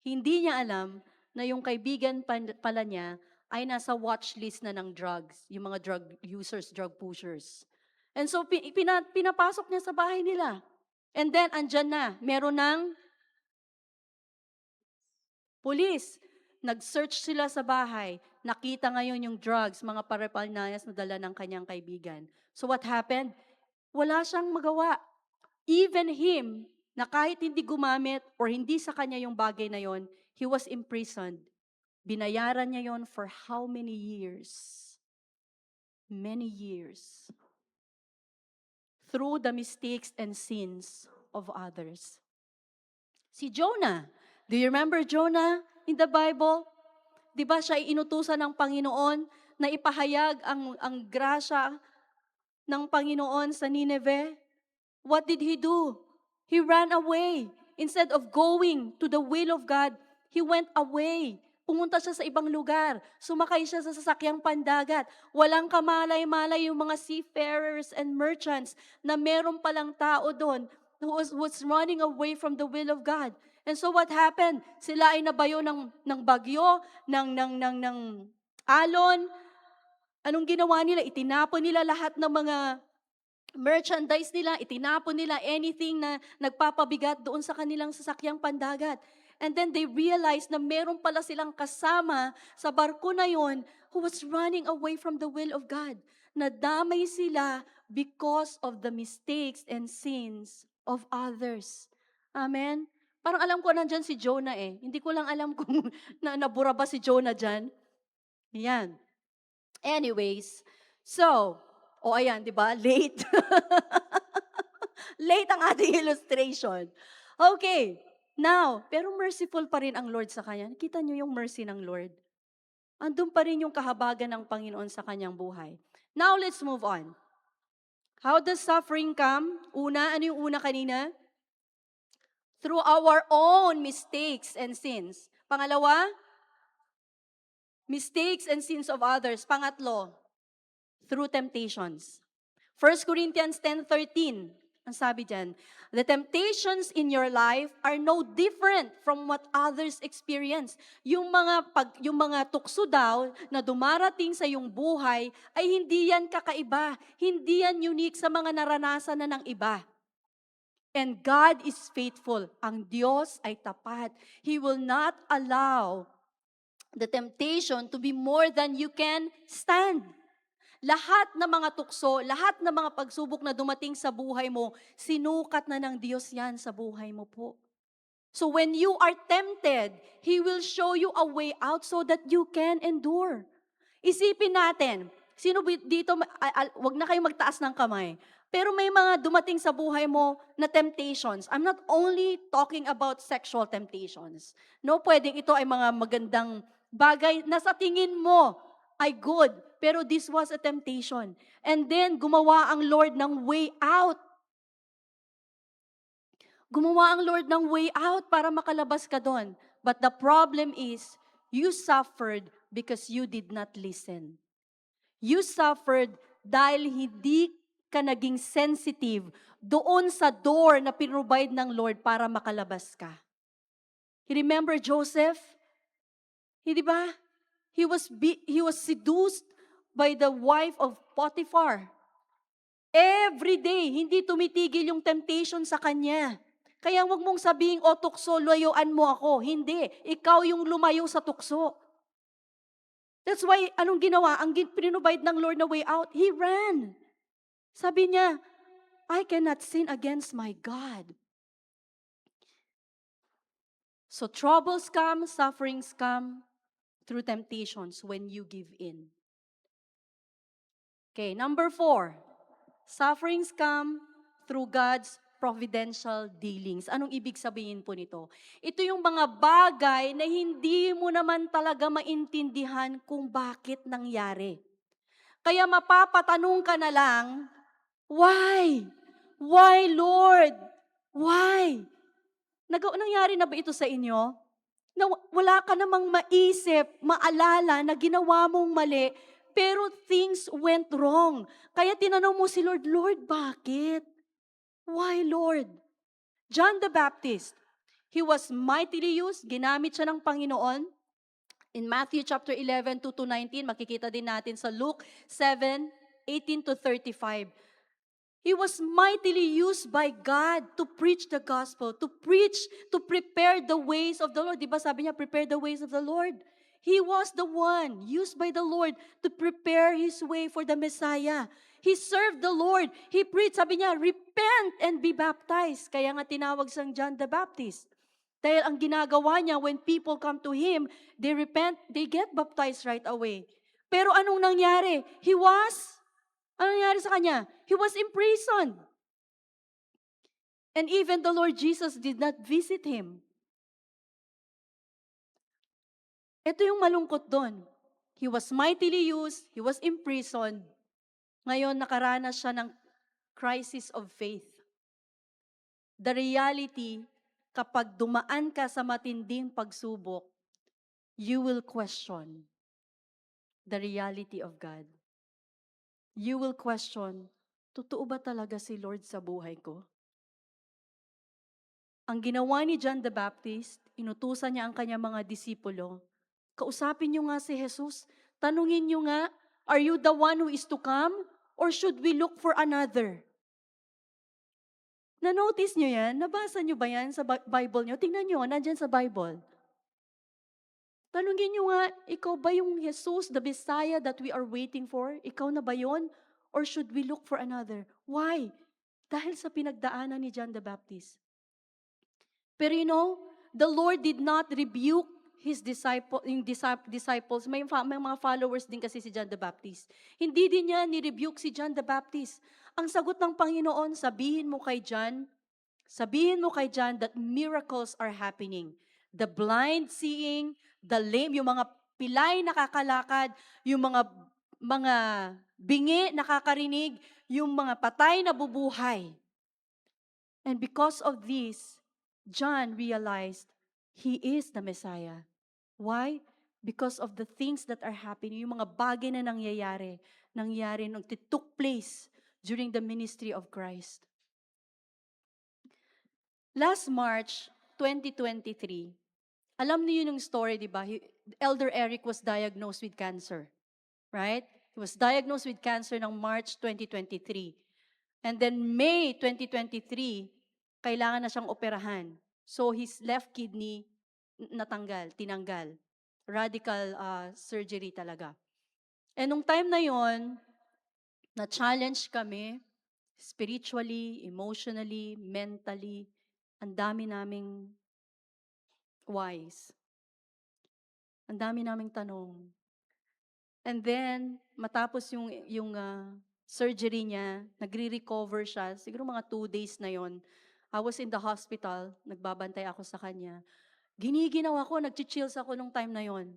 S3: Hindi niya alam na yung kaibigan pala niya ay nasa watch list na ng drugs, yung mga drug users, drug pushers. And so, pinapasok niya sa bahay nila. And then, andyan na, meron ng police. Nag-search sila sa bahay. Nakita ngayon yung drugs, mga paraphernalia na dala ng kanyang kaibigan. So what happened? Wala siyang magawa. Even him, na kahit hindi gumamit or hindi sa kanya yung bagay na yon, he was imprisoned. Binayaran niya yon for how many years? Many years. Through the mistakes and sins of others. Si Jonah, do you remember Jonah in the Bible? Di ba siya ay inutusan ng Panginoon na ipahayag ang grasya ng Panginoon sa Nineveh? What did he do? He ran away. Instead of going to the will of God, he went away. Pumunta siya sa ibang lugar. Sumakay siya sa sasakyang pandagat. Walang kamalay-malay yung mga seafarers and merchants na meron palang tao doon who was running away from the will of God. And so what happened? Sila ay nabayo ng bagyo, ng alon. Anong ginawa nila? Itinapon nila lahat ng mga merchandise nila, itinapon nila anything na nagpapabigat doon sa kanilang sasakyang pandagat. And then they realized na meron pala silang kasama sa barko na yon who was running away from the will of God. Nadamay sila because of the mistakes and sins of others. Amen? Parang alam ko nandyan si Jonah eh. Hindi ko lang alam kung nabura ba si Jonah dyan. Yan. Anyways, so, ayan, di ba? Late. Late ang ating illustration. Okay. Now, pero merciful pa rin ang Lord sa kanya. Nakita niyo yung mercy ng Lord. Andun pa rin yung kahabagan ng Panginoon sa kanyang buhay. Now, let's move on. How does suffering come? Una, ano yung una kanina? Through our own mistakes and sins. Pangalawa, mistakes and sins of others. Pangatlo, through temptations. 1 Corinthians 10:13, ang sabi dyan, the temptations in your life are no different from what others experience. Yung mga tukso daw na dumarating sa iyong buhay ay hindi yan kakaiba, hindi yan unique sa mga naranasan na ng iba. And God is faithful. Ang Diyos ay tapat. He will not allow the temptation to be more than you can stand. Lahat ng mga tukso, lahat ng mga pagsubok na dumating sa buhay mo, sinukat na ng Diyos yan sa buhay mo po. So when you are tempted, He will show you a way out so that you can endure. Isipin natin, sino dito, wag na kayong magtaas ng kamay, pero may mga dumating sa buhay mo na temptations. I'm not only talking about sexual temptations. No, pwedeng ito ay mga magandang bagay na sa tingin mo ay good, pero this was a temptation. And then, gumawa ang Lord ng way out. Gumawa ang Lord ng way out para makalabas ka doon. But the problem is, you suffered because you did not listen. You suffered dahil hindi ka naging sensitive doon sa door na pinrovide ng Lord para makalabas ka. You remember Joseph? Hindi ba? He was seduced by the wife of Potiphar. Every day, hindi tumitigil yung temptation sa kanya. Kaya wag mong sabihin, o tukso, layuan mo ako. Hindi. Ikaw yung lumayo sa tukso. That's why, anong ginawa? Ang pinrovide ng Lord na way out, He ran. Sabi niya, I cannot sin against my God. So troubles come, sufferings come through temptations when you give in. Okay, number 4. Sufferings come through God's providential dealings. Anong ibig sabihin po nito? Ito yung mga bagay na hindi mo naman talaga maintindihan kung bakit nangyari. Kaya mapapatanong ka na lang, why? Why, Lord? Why? Nangyari na ba ito sa inyo? Na wala ka namang maisip, maalala na ginawa mong mali, pero things went wrong. Kaya tinanong mo si Lord, Lord, bakit? Why, Lord? John the Baptist, he was mightily used, ginamit siya ng Panginoon. In Matthew chapter 11, 2-19, makikita din natin sa Luke 7, 18-35. He was mightily used by God to preach the gospel, to prepare the ways of the Lord. Diba sabi niya, prepare the ways of the Lord. He was the one used by the Lord to prepare His way for the Messiah. He served the Lord. He preached, sabi niya, repent and be baptized. Kaya nga tinawag siyang John the Baptist. Dahil ang ginagawa niya, when people come to Him, they repent, they get baptized right away. Pero anong nangyari? Anong nangyari sa kanya? He was imprisoned. And even the Lord Jesus did not visit him. Ito yung malungkot doon. He was mightily used, he was imprisoned. Ngayon, nakaranas siya ng crisis of faith. The reality, kapag dumaan ka sa matinding pagsubok, you will question the reality of God. You will question, totoo ba talaga si Lord sa buhay ko? Ang ginawa ni John the Baptist, inutusan niya ang kanyang mga disipulo. Kausapin niyo nga si Jesus. Tanungin niyo nga, are you the one who is to come? Or should we look for another? Na-notice niyo yan? Nabasa niyo ba yan sa Bible niyo? Tingnan niyo, nandyan sa Bible. Tanungin niyo nga, ikaw ba yung Jesus, the Messiah that we are waiting for? Ikaw na ba yun? Or should we look for another? Why? Dahil sa pinagdaanan ni John the Baptist. Pero you know, the Lord did not rebuke His disciples. May mga followers din kasi si John the Baptist. Hindi din niya ni-rebuke si John the Baptist. Ang sagot ng Panginoon, sabihin mo kay John that miracles are happening. The blind seeing, the lame, yung mga pilay nakakalakad, yung mga bingi nakakarinig, yung mga patay na bubuhay. And because of this, John realized he is the Messiah. Why? Because of the things that are happening, yung mga bagay na nangyari nung took place during the ministry of Christ. Last March 2023, alam niyo yung story, di ba? Elder Eric was diagnosed with cancer. Right? He was diagnosed with cancer ng March 2023. And then May 2023, kailangan na siyang operahan. So his left kidney tinanggal. Radical surgery talaga. And nung time na yon, na-challenge kami spiritually, emotionally, mentally. Ang dami naming whys. Ang dami naming tanong. And then, matapos yung surgery niya, nagre-recover siya. Siguro mga 2 days na yon. I was in the hospital, nagbabantay ako sa kanya. Giniginaw ako, nag-chills ako nung time na yon.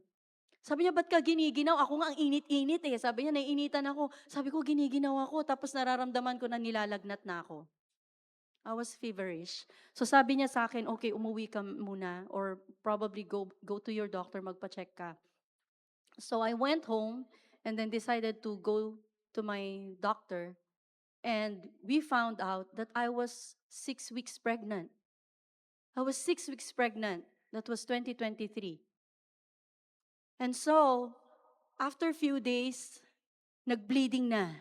S3: Sabi niya, ba't ka giniginaw? Ako nga ang init-init eh. Sabi niya, naiinitan ako. Sabi ko, giniginaw ako, tapos nararamdaman ko na nilalagnat na ako. I was feverish. So sabi niya sa akin, okay, umuwi ka muna or probably go to your doctor, magpa-check ka. So I went home and then decided to go to my doctor, and we found out that I was 6 weeks pregnant. I was 6 weeks pregnant. That was 2023. And so, after a few days, nag-bleeding na.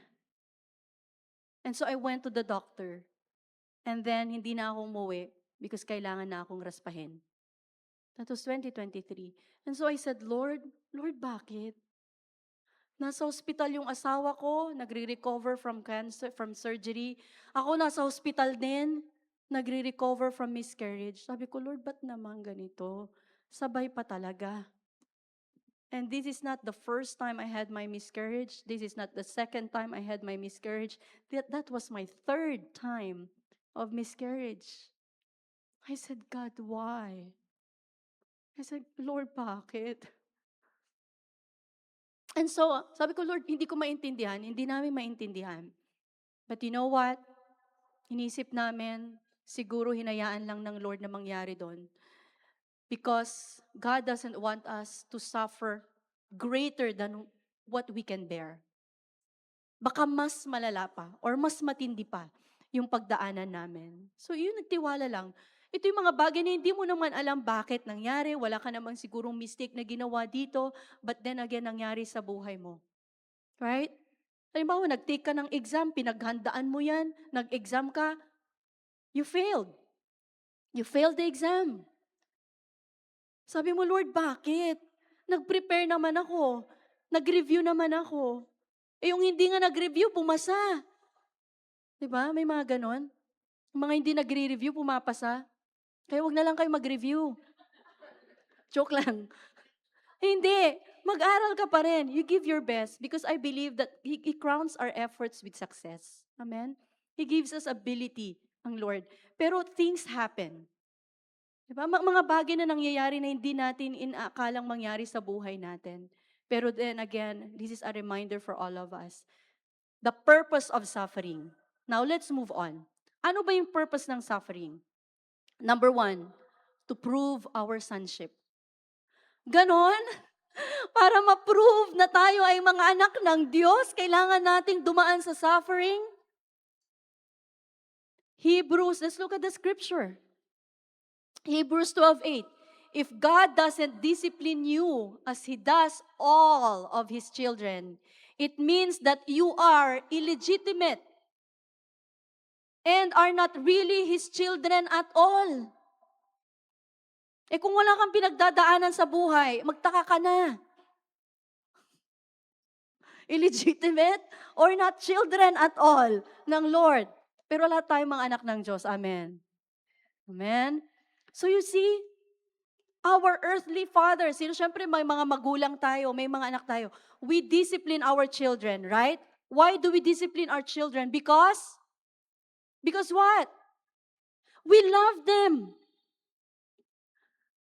S3: And so I went to the doctor. And then, hindi na ako umuwi because kailangan na akong raspahin. That was 2023. And so I said, Lord, bakit? Nasa hospital yung asawa ko, nagre-recover from cancer, from surgery. Ako nasa hospital din, nagre-recover from miscarriage. Sabi ko, Lord, ba't naman ganito? Sabay pa talaga. And this is not the first time I had my miscarriage. This is not the second time I had my miscarriage. That was my third time of miscarriage. I said, God, why? I said, Lord, bakit? And so, sabi ko, Lord, hindi ko maintindihan. Hindi namin maintindihan. But you know what? Inisip namin, siguro hinayaan lang ng Lord na mangyari doon. Because God doesn't want us to suffer greater than what we can bear. Baka mas malala pa or mas matindi pa yung pagdaanan namin. So yun, nagtiwala lang. Ito yung mga bagay na hindi mo naman alam bakit nangyari. Wala ka namang sigurong mistake na ginawa dito, but then again, nangyari sa buhay mo. Right? Halimbawa, nag-take ka ng exam, pinaghandaan mo yan, nag-exam ka, you failed. You failed the exam. Sabi mo, Lord, bakit? Nag-prepare naman ako. Nag-review naman ako. Eh yung hindi nga nag-review, pumasa. Diba? May mga ganon. Yung mga hindi nagre-review, pumapasa. Kaya wag na lang kayo mag-review. Joke lang. Hindi. Mag-aral ka pa rin. You give your best because I believe that He crowns our efforts with success. Amen? He gives us ability, ang Lord. Pero things happen. Diba? Mga bagay na nangyayari na hindi natin inakalang mangyari sa buhay natin. Pero then again, this is a reminder for all of us. The purpose of suffering. Now, let's move on. Ano ba yung purpose ng suffering? Number 1, to prove our sonship. Ganon? Para ma-prove na tayo ay mga anak ng Diyos, kailangan nating dumaan sa suffering. Hebrews, let's look at the scripture. Hebrews 12:8. If God doesn't discipline you as He does all of His children, it means that you are illegitimate and are not really His children at all. Eh kung wala kang pinagdadaanan sa buhay, magtaka ka na. Illegitimate or not children at all ng Lord. Pero lahat tayo mga anak ng Diyos. Amen. Amen. So you see, our earthly fathers, siyempre may mga magulang tayo, may mga anak tayo. We discipline our children, right? Why do we discipline our children? Because what? We love them.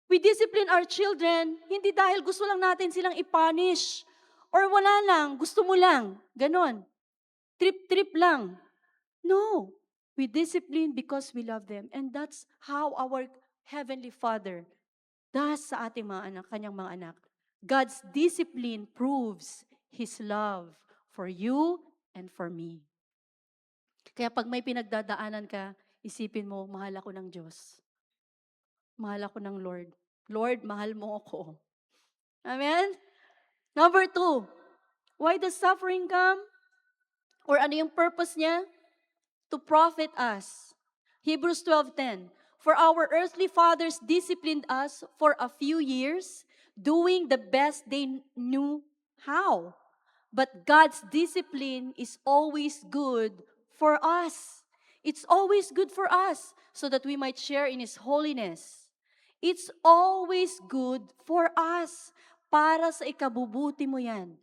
S3: We discipline our children, hindi dahil gusto lang natin silang i-punish. Or wala lang, gusto mo lang. Ganon. Trip-trip lang. No. We discipline because we love them. And that's how our Heavenly Father does sa ating mga anak, kanyang mga anak. God's discipline proves His love for you and for me. Kaya pag may pinagdadaanan ka, isipin mo, mahal ako ng Diyos. Mahal ako ng Lord. Lord, mahal mo ako. Amen? Number 2, why does suffering come? Or ano yung purpose niya? To profit us. Hebrews 12:10. For our earthly fathers disciplined us for a few years, doing the best they knew how. But God's discipline is always good for us. It's always good for us so that we might share in His holiness. It's always good for us. Para sa ikabubuti mo yan.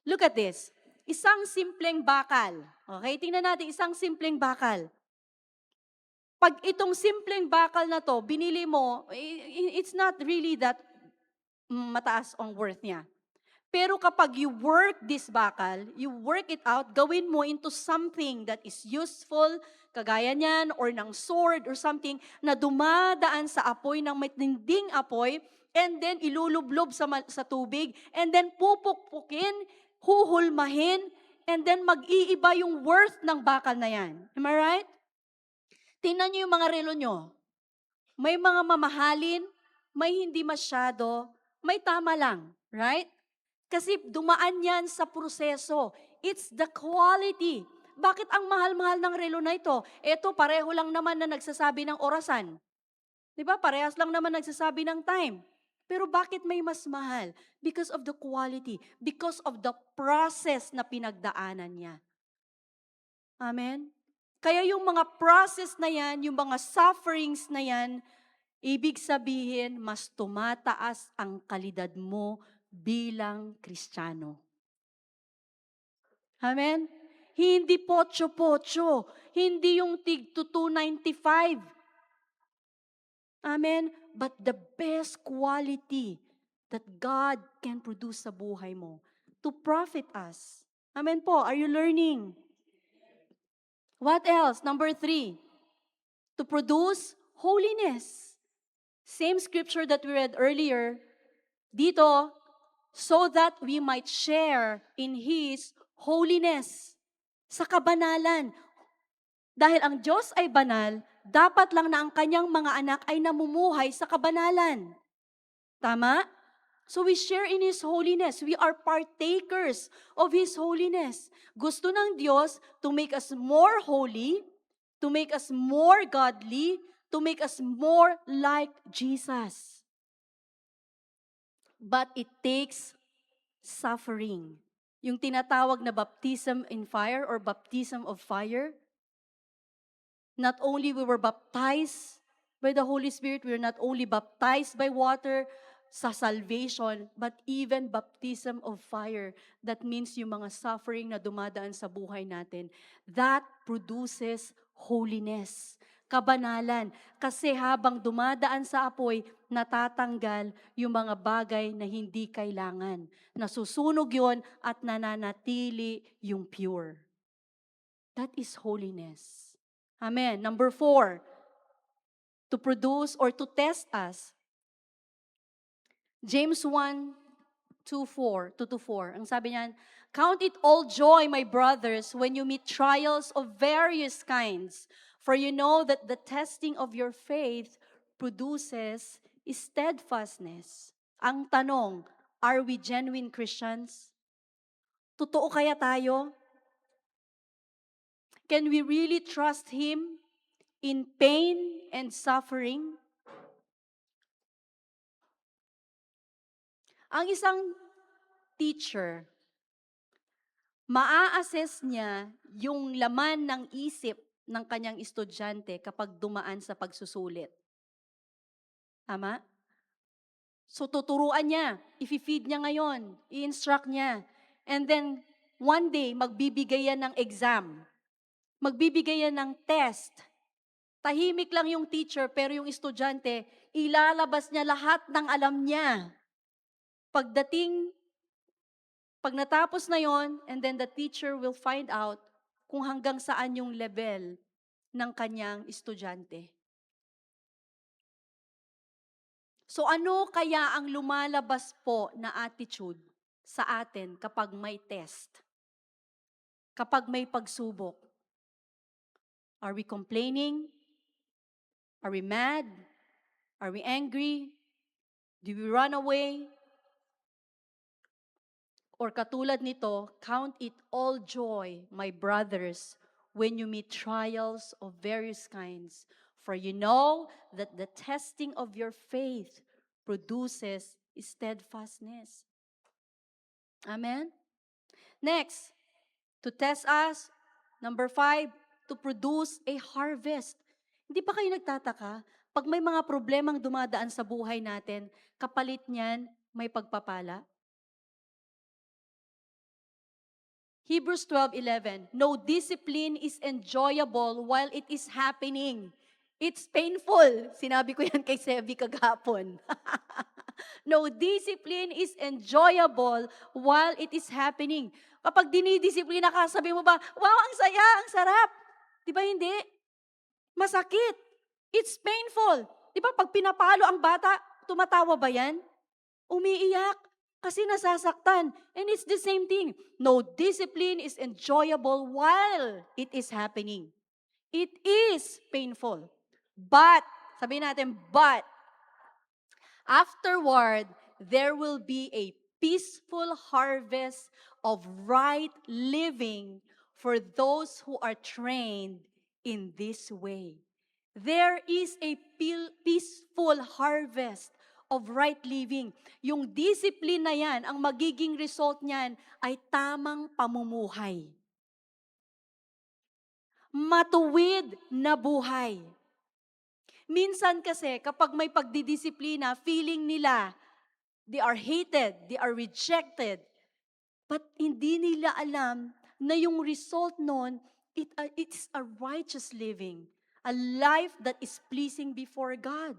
S3: Look at this. Isang simpleng bakal. Okay, tingnan natin isang simpleng bakal. Pag itong simpleng bakal na to, binili mo, it's not really that mataas ang worth niya. Pero kapag you work this bakal, you work it out, gawin mo into something that is useful, kagaya niyan, or ng sword or something, na dumadaan sa apoy ng matinding apoy, and then ilulublob sa tubig, and then pupukpukin, huhulmahin, and then mag-iiba yung worth ng bakal na yan. Am I right? Tingnan niyo yung mga relo nyo. May mga mamahalin, may hindi masyado, may tama lang. Right? Kasi dumaan yan sa proseso. It's the quality. Bakit ang mahal-mahal ng relo na ito? Ito, pareho lang naman na nagsasabi ng orasan. Di ba? Parehas lang naman nagsasabi ng time. Pero bakit may mas mahal? Because of the quality. Because of the process na pinagdaanan niya. Amen? Kaya yung mga process na yan, yung mga sufferings na yan, ibig sabihin, mas tumataas ang kalidad mo bilang Kristiyano. Amen? Hindi pocho-pocho. Hindi yung tig to 295. Amen? But the best quality that God can produce sa buhay mo to profit us. Amen po. Are you learning? What else? Number 3. To produce holiness. Same scripture that we read earlier. Dito, so that we might share in His holiness. Sa kabanalan. Dahil ang Diyos ay banal, dapat lang na ang kanyang mga anak ay namumuhay sa kabanalan. Tama? So we share in His holiness. We are partakers of His holiness. Gusto ng Diyos to make us more holy, to make us more godly, to make us more like Jesus. But it takes suffering. Yung tinatawag na baptism in fire or baptism of fire. Not only we were baptized by the Holy Spirit, we were not only baptized by water sa salvation, but even baptism of fire. That means yung mga suffering na dumadaan sa buhay natin. That produces holiness. Kabanalan. Kasi habang dumadaan sa apoy, natatanggal yung mga bagay na hindi kailangan. Nasusunog yon at nananatili yung pure. That is holiness. Amen. Number 4, to produce or to test us. James 1, 2-4. Ang sabi niyan, count it all joy, my brothers, when you meet trials of various kinds. For you know that the testing of your faith produces steadfastness. Ang tanong, are we genuine Christians? Totoo kaya tayo? Can we really trust Him in pain and suffering? Ang isang teacher, maa-assess niya yung laman ng isip ng kanyang estudyante kapag dumaan sa pagsusulit. Tama? So tuturuan niya, i-feed niya ngayon, i-instruct niya. And then, one day, magbibigay yan ng exam. Magbibigay yan ng test. Tahimik lang yung teacher, pero yung estudyante, ilalabas niya lahat ng alam niya. Pag natapos na yon, and then the teacher will find out kung hanggang saan yung level ng kanyang estudyante. So ano kaya ang lumalabas po na attitude sa atin kapag may test? Kapag may pagsubok? Are we complaining? Are we mad? Are we angry? Do we run away? Or katulad nito, count it all joy, my brothers, when you meet trials of various kinds. For you know that the testing of your faith produces steadfastness. Amen? Next, to test us. Number 5, to produce a harvest. Hindi pa kayo nagtataka? Pag may mga problemang dumadaan sa buhay natin, kapalit niyan, may pagpapala? Hebrews 12:11, no discipline is enjoyable while it is happening. It's painful. Sinabi ko yan kay Sevi kagapon. No discipline is enjoyable while it is happening. Kapag dinidisiplina ka, sabi mo ba, wow, ang saya, ang sarap. Di ba hindi? Masakit. It's painful. Di ba pag pinapalo ang bata, tumatawa ba yan? Umiiyak kasi nasasaktan. And it's the same thing. No discipline is enjoyable while it is happening. It is painful. But, sabihin natin, but, afterward, there will be a peaceful harvest of right living for those who are trained in this way. There is a peaceful harvest of right living. Yung discipline na yan, ang magiging result niyan ay tamang pamumuhay. Matuwid na buhay. Minsan kasi, kapag may pagdidisiplina, feeling nila, they are hated, they are rejected. But hindi nila alam na yung result nun, it's a righteous living. A life that is pleasing before God.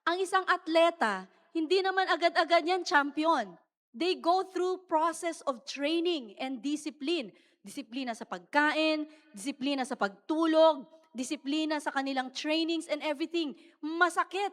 S3: Ang isang atleta, hindi naman agad-agad yan champion. They go through process of training and discipline. Disiplina sa pagkain, disiplina sa pagtulog, disiplina sa kanilang trainings and everything. Masakit.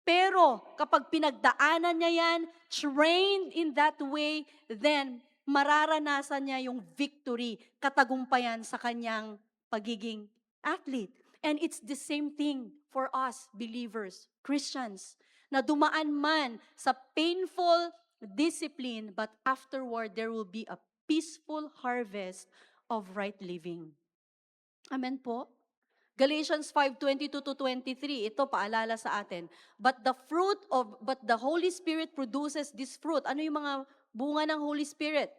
S3: Pero kapag pinagdaanan niya yan, trained in that way, then mararanasan niya yung victory, katagumpayan sa kanyang pagiging athlete. And it's the same thing for us, believers, Christians, na dumaan man sa painful discipline, but afterward, there will be a peaceful harvest of right living. Amen po? Galatians 5:22-23, ito paalala sa atin. But the Holy Spirit produces this fruit. Ano yung mga bunga ng Holy Spirit?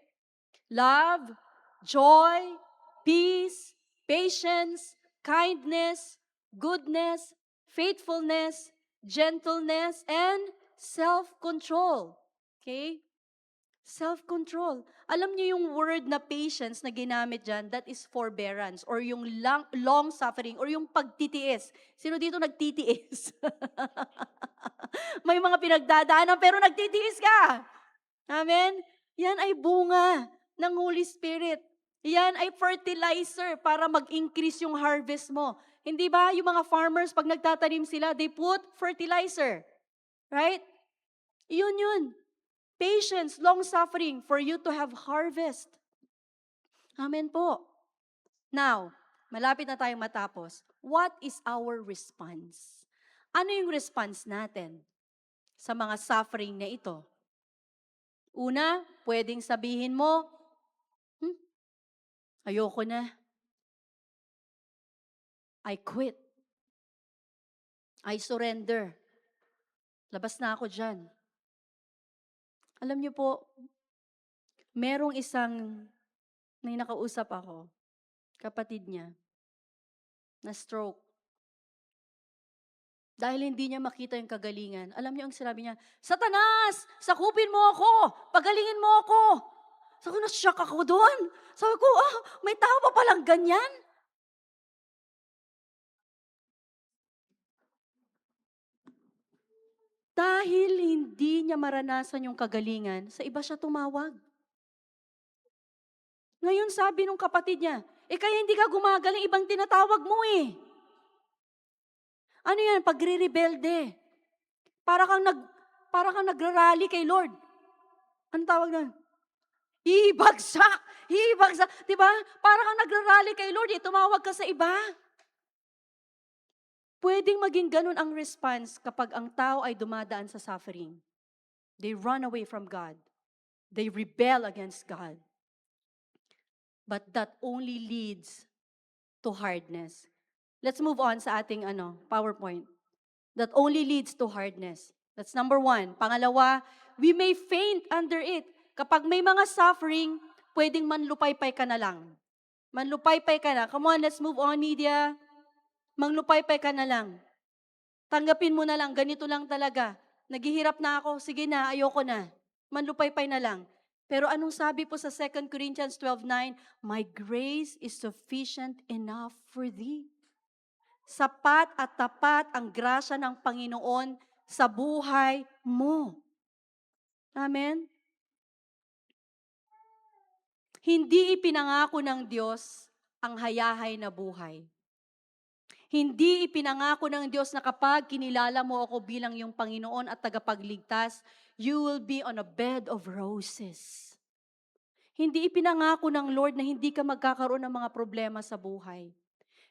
S3: Love, joy, peace, patience, kindness, goodness, faithfulness, gentleness, and self-control. Okay? Self-control. Alam niyo yung word na patience na ginamit dyan, that is forbearance, or yung long suffering, or yung pagtitiis. Sino dito nagtitiis? May mga pinagdadaanan, pero nagtitiis ka. Amen? Yan ay bunga ng Holy Spirit. Yan ay fertilizer para mag-increase yung harvest mo. Hindi ba yung mga farmers, pag nagtatanim sila, they put fertilizer. Right? Yun. Patience, long-suffering for you to have harvest. Amen po. Now, malapit na tayong matapos. What is our response? Ano yung response natin sa mga suffering na ito? Una, pwedeng sabihin mo, ayoko na. I quit. I surrender. Labas na ako dyan. Alam niyo po, merong isang may nakausap ako, kapatid niya, na stroke. Dahil hindi niya makita yung kagalingan. Alam niyo ang sinabi niya, Satanas! Sakupin mo ako! Pagalingin mo ako! Sabi ko, na-shock ako doon. Sabi ko, may tao pa palang ganyan? Dahil hindi niya maranasan yung kagalingan, sa iba siya tumawag. Ngayon sabi nung kapatid niya, kaya hindi ka gumagaling, ibang tinatawag mo eh. Ano yan? Pagre-rebelde. Para kang nagrarally kay Lord. Ano tawag doon? Ibagsak! Diba? Para kang nagrarally kay Lord, tumawag ka sa iba. Pwedeng maging ganun ang response kapag ang tao ay dumadaan sa suffering. They run away from God. They rebel against God. But that only leads to hardness. Let's move on sa ating PowerPoint. That only leads to hardness. That's number 1. Pangalawa, we may faint under it. Kapag may mga suffering, pwedeng manlupaypay ka na lang. Manlupaypay ka na. Come on, let's move on, media. Manglupaypay ka na lang. Tanggapin mo na lang, ganito lang talaga. Naghihirap na ako, sige na, ayoko na. Manlupaypay na lang. Pero anong sabi po sa 2 Corinthians 12:9? My grace is sufficient enough for thee. Sapat at tapat ang grasya ng Panginoon sa buhay mo. Amen? Hindi ipinangako ng Diyos ang hayahay na buhay. Hindi ipinangako ng Diyos na kapag kinilala mo ako bilang iyong Panginoon at tagapagligtas, you will be on a bed of roses. Hindi ipinangako ng Lord na hindi ka magkakaroon ng mga problema sa buhay.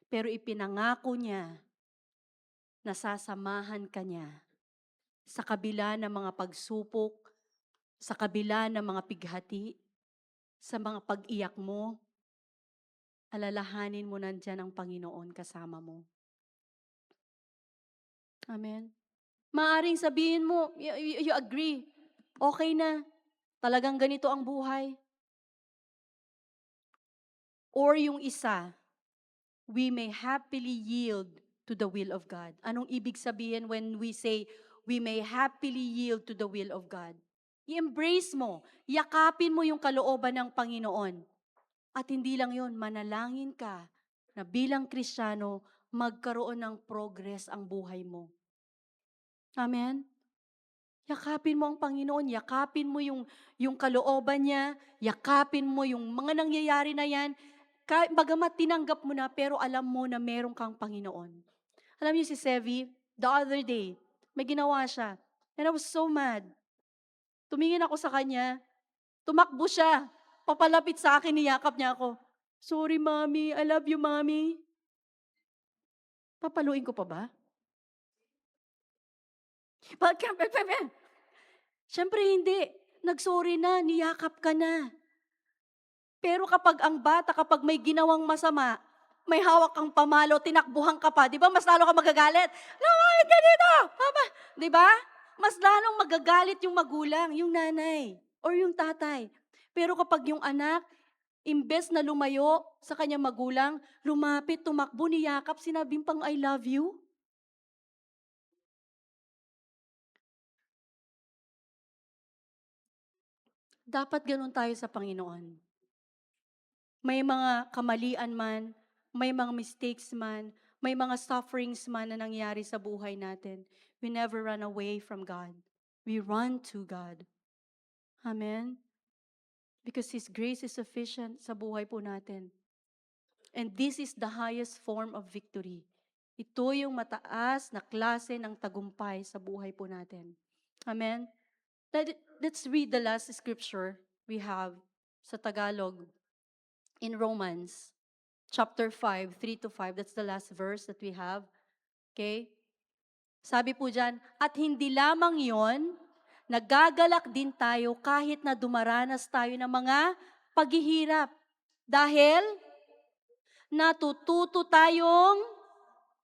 S3: Pero ipinangako niya na sasamahan ka niya sa kabila ng mga pagsupok, sa kabila ng mga pighati, sa mga pag-iyak mo, alalahanin mo nandyan ang Panginoon kasama mo. Amen. Maaring sabihin mo, you agree, okay na, talagang ganito ang buhay. Or yung isa, we may happily yield to the will of God. Anong ibig sabihin when we say, we may happily yield to the will of God? I-embrace mo, yakapin mo yung kalooban ng Panginoon. At hindi lang yun, manalangin ka na bilang Kristiyano, magkaroon ng progress ang buhay mo. Amen? Yakapin mo ang Panginoon, yakapin mo yung kalooban niya, yakapin mo yung mga nangyayari na yan, bagamat tinanggap mo na, pero alam mo na meron kang Panginoon. Alam niyo si Sevi, the other day, may ginawa siya. And I was so mad. Tumingin ako sa kanya, tumakbo siya, papalapit sa akin, niyakap niya ako. Sorry, Mommy, I love you, Mommy. Papaluin ko pa ba? Siyempre hindi. Nagsorry na, niyakap ka na. Pero kapag ang bata, kapag may ginawang masama, may hawak kang pamalo, tinakbuhan ka pa, di ba? Mas lalo ka magagalit. No, bakit ganito? Papa, di ba? Mas lalong magagalit yung magulang, yung nanay, or yung tatay. Pero kapag yung anak, imbes na lumayo sa kanyang magulang, lumapit, tumakbo, niyakap, sinabing pang I love you. Dapat ganun tayo sa Panginoon. May mga kamalian man, may mga mistakes man, may mga sufferings man na nangyari sa buhay natin. We never run away from God. We run to God. Amen? Because His grace is sufficient sa buhay po natin. And this is the highest form of victory. Ito yung mataas na klase ng tagumpay sa buhay po natin. Amen? Let's read the last scripture we have sa Tagalog in Romans chapter 5, 3-5. That's the last verse that we have. Okay? Sabi po dyan, at hindi lamang yon, nagagalak din tayo kahit na dumaranas tayo ng mga paghihirap. Dahil natututo tayong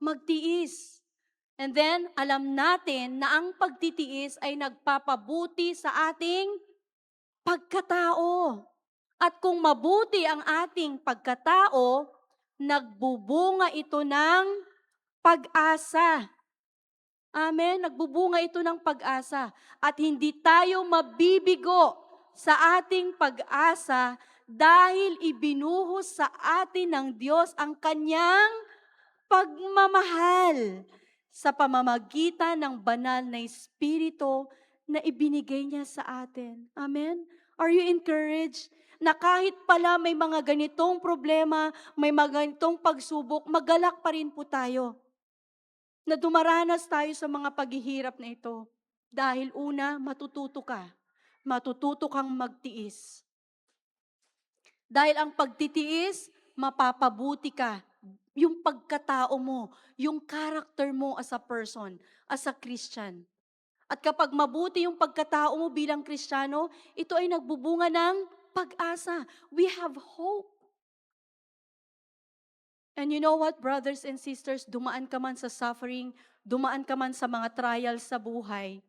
S3: magtiis. And then, alam natin na ang pagtitiis ay nagpapabuti sa ating pagkatao. At kung mabuti ang ating pagkatao, nagbubunga ito ng pag-asa. Amen? Nagbubunga ito ng pag-asa. At hindi tayo mabibigo sa ating pag-asa dahil ibinuhos sa atin ng Diyos ang kanyang pagmamahal sa pamamagitan ng banal na Espiritu na ibinigay niya sa atin. Amen? Are you encouraged? Na kahit pala may mga ganitong problema, may mga ganitong pagsubok, magalak pa rin po tayo. Na dumaranas tayo sa mga paghihirap na ito. Dahil una, matututo ka. Matututo kang magtiis. Dahil ang pagtitiis, mapapabuti ka. Yung pagkatao mo, yung character mo as a person, as a Christian. At kapag mabuti yung pagkatao mo bilang Kristiyano, ito ay nagbubunga ng pag-asa. We have hope. And you know what, brothers and sisters, dumaan ka man sa suffering, dumaan ka man sa mga trials sa buhay,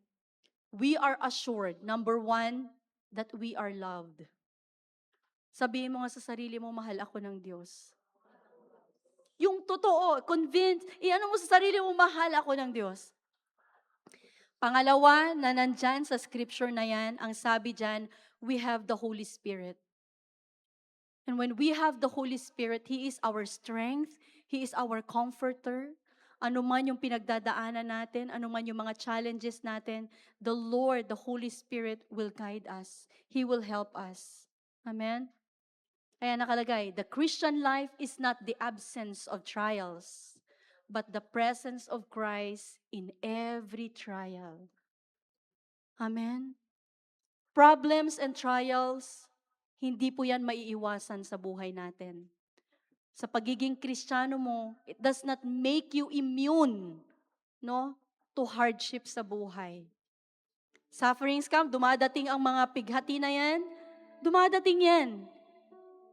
S3: we are assured, number one, that we are loved. Sabihin mo nga sa sarili mo, mahal ako ng Diyos. Yung totoo, convinced, ano mo sa sarili mo, mahal ako ng Diyos. Pangalawa, na nandyan sa scripture na yan, ang sabi dyan, we have the Holy Spirit. And when we have the Holy Spirit, He is our strength, He is our comforter. Ano man yung pinagdadaanan natin, ano man yung mga challenges natin, the Lord, the Holy Spirit will guide us. He will help us. Amen? Kaya nakalagay, the Christian life is not the absence of trials, but the presence of Christ in every trial. Amen? Problems and trials, hindi po yan maiiwasan sa buhay natin. Sa pagiging Kristiyano mo, it does not make you immune, no, to hardship sa buhay. Sufferings come, dumadating ang mga pighati na yan, dumadating yan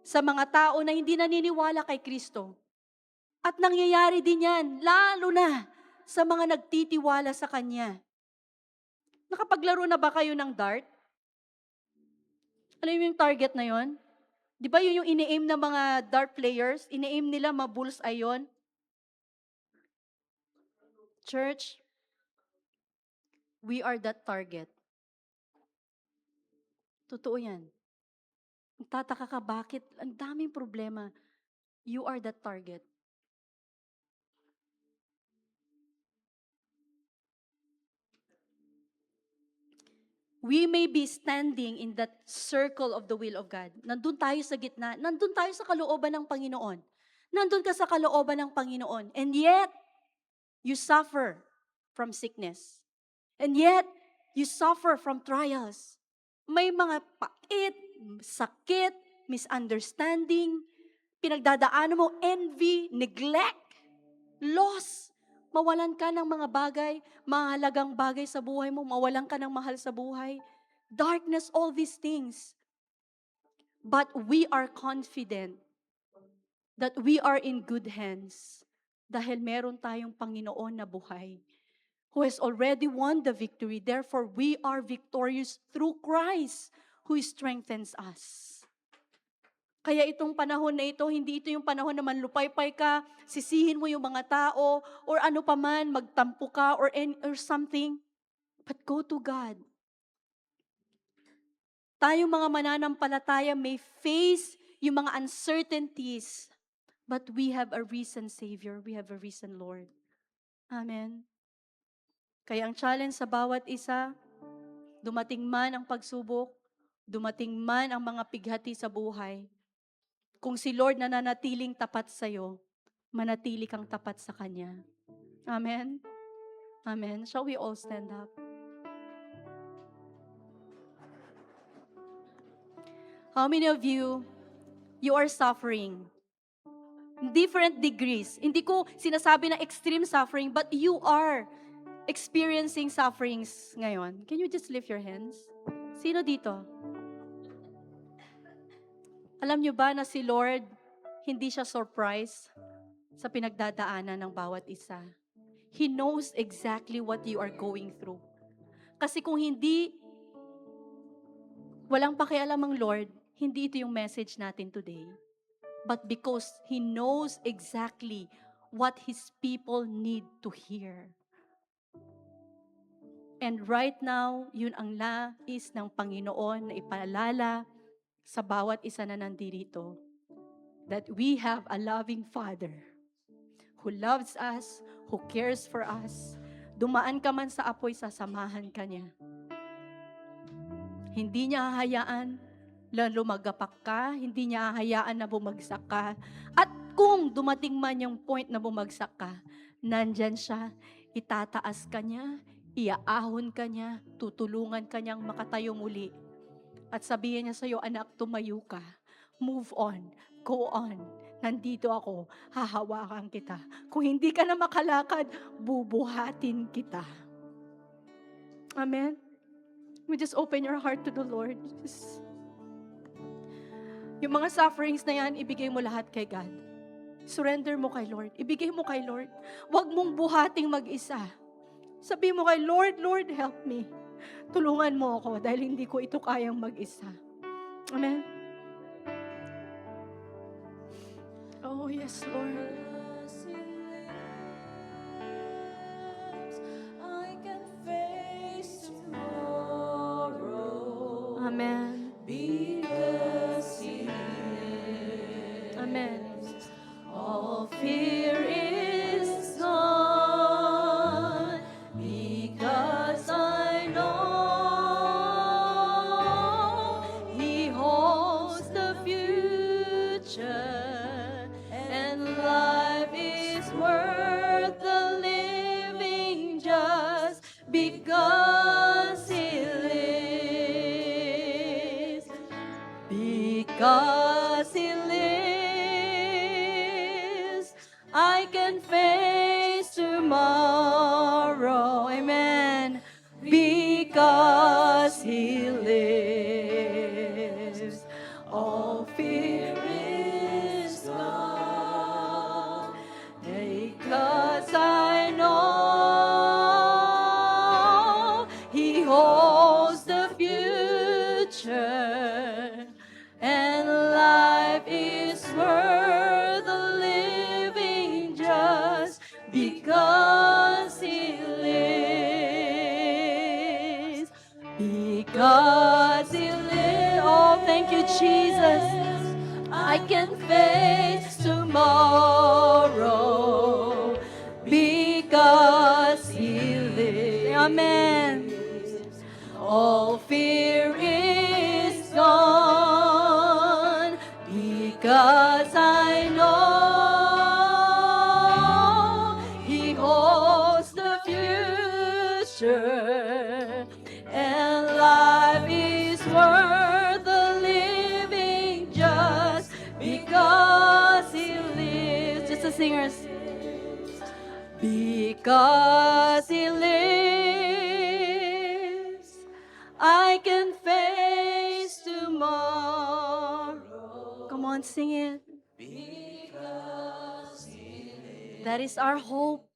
S3: sa mga tao na hindi naniniwala kay Kristo. At nangyayari din yan, lalo na sa mga nagtitiwala sa Kanya. Nakapaglaro na ba kayo ng dart? Alam mo yung target na yon? Di ba yun yung ini-aim ng mga dart players? Ini-aim nila ma-bullseye yun? Church, we are that target. Totoo yan. Tataka ka, bakit? Ang daming problema. You are that target. We may be standing in that circle of the will of God. Nandun tayo sa gitna. Nandun tayo sa kalooban ng Panginoon. Nandun ka sa kalooban ng Panginoon. And yet, you suffer from sickness. And yet, you suffer from trials. May mga pait, sakit, misunderstanding, pinagdadaanan mo, envy, neglect, loss. Mawalan ka ng mga bagay, mahalagang bagay sa buhay mo, mawalan ka ng mahal sa buhay. Darkness, all these things. But we are confident that we are in good hands dahil meron tayong Panginoon na buhay who has already won the victory. Therefore, we are victorious through Christ who strengthens us. Kaya itong panahon na ito, hindi ito yung panahon na manlupay-pay ka, sisihin mo yung mga tao, or ano pa man, magtampo ka, or something. But go to God. Tayong mga mananampalataya may face yung mga uncertainties, but we have a risen Savior, we have a risen Lord. Amen. Kaya ang challenge sa bawat isa, dumating man ang pagsubok, dumating man ang mga pighati sa buhay, kung si Lord nananatiling tapat sa'yo, manatili kang tapat sa Kanya. Amen? Amen. Shall we all stand up? How many of you are suffering? Different degrees. Hindi ko sinasabi na extreme suffering, but you are experiencing sufferings ngayon. Can you just lift your hands? Sino dito? Alam nyo ba na si Lord, hindi siya surprise sa pinagdadaanan ng bawat isa. He knows exactly what you are going through. Kasi kung hindi, walang pakialam ang Lord, hindi ito yung message natin today. But because He knows exactly what His people need to hear. And right now, yun ang nais ng Panginoon na ipaalala sa bawat isa na nandito, that we have a loving Father who loves us, who cares for us. Dumaan ka man sa apoy, sasamahan ka niya. Hindi niya hahayaan na lumagapak ka, hindi niya hahayaan na bumagsak ka. At kung dumating man yung point na bumagsak ka, nandyan siya, itataas ka niya, iaahon ka niya, tutulungan ka niyang makatayo muli. At sabihin niya sa'yo, anak, tumayo ka. Move on. Go on. Nandito ako. Hahawakan kita. Kung hindi ka na makalakad, bubuhatin kita. Amen? We just open your heart to the Lord. Yung mga sufferings na yan, ibigay mo lahat kay God. Surrender mo kay Lord. Ibigay mo kay Lord. Huwag mong buhating mag-isa. Sabi mo kay Lord, Lord, help me. Tulungan mo ako dahil hindi ko ito kayang mag-isa. Amen? Oh, yes, Lord.
S2: I can face tomorrow.
S3: Amen.
S2: Because He lives.
S3: Amen.
S2: All fear is gone.
S3: and life is worth the living just because He lives. Because He lives, I can face tomorrow. Amen. Because He lives, all fear is gone. Because I know He holds the future, and life is worth the living just because He lives. Because He lives. Oh, thank you, Jesus. I can face tomorrow because He lives. Amen. All fear is gone because I know He holds the future, and life is worth the living just because He lives. Just the singers. Because He lives, I can face tomorrow. Come on, sing it. Because He lives. That is our hope.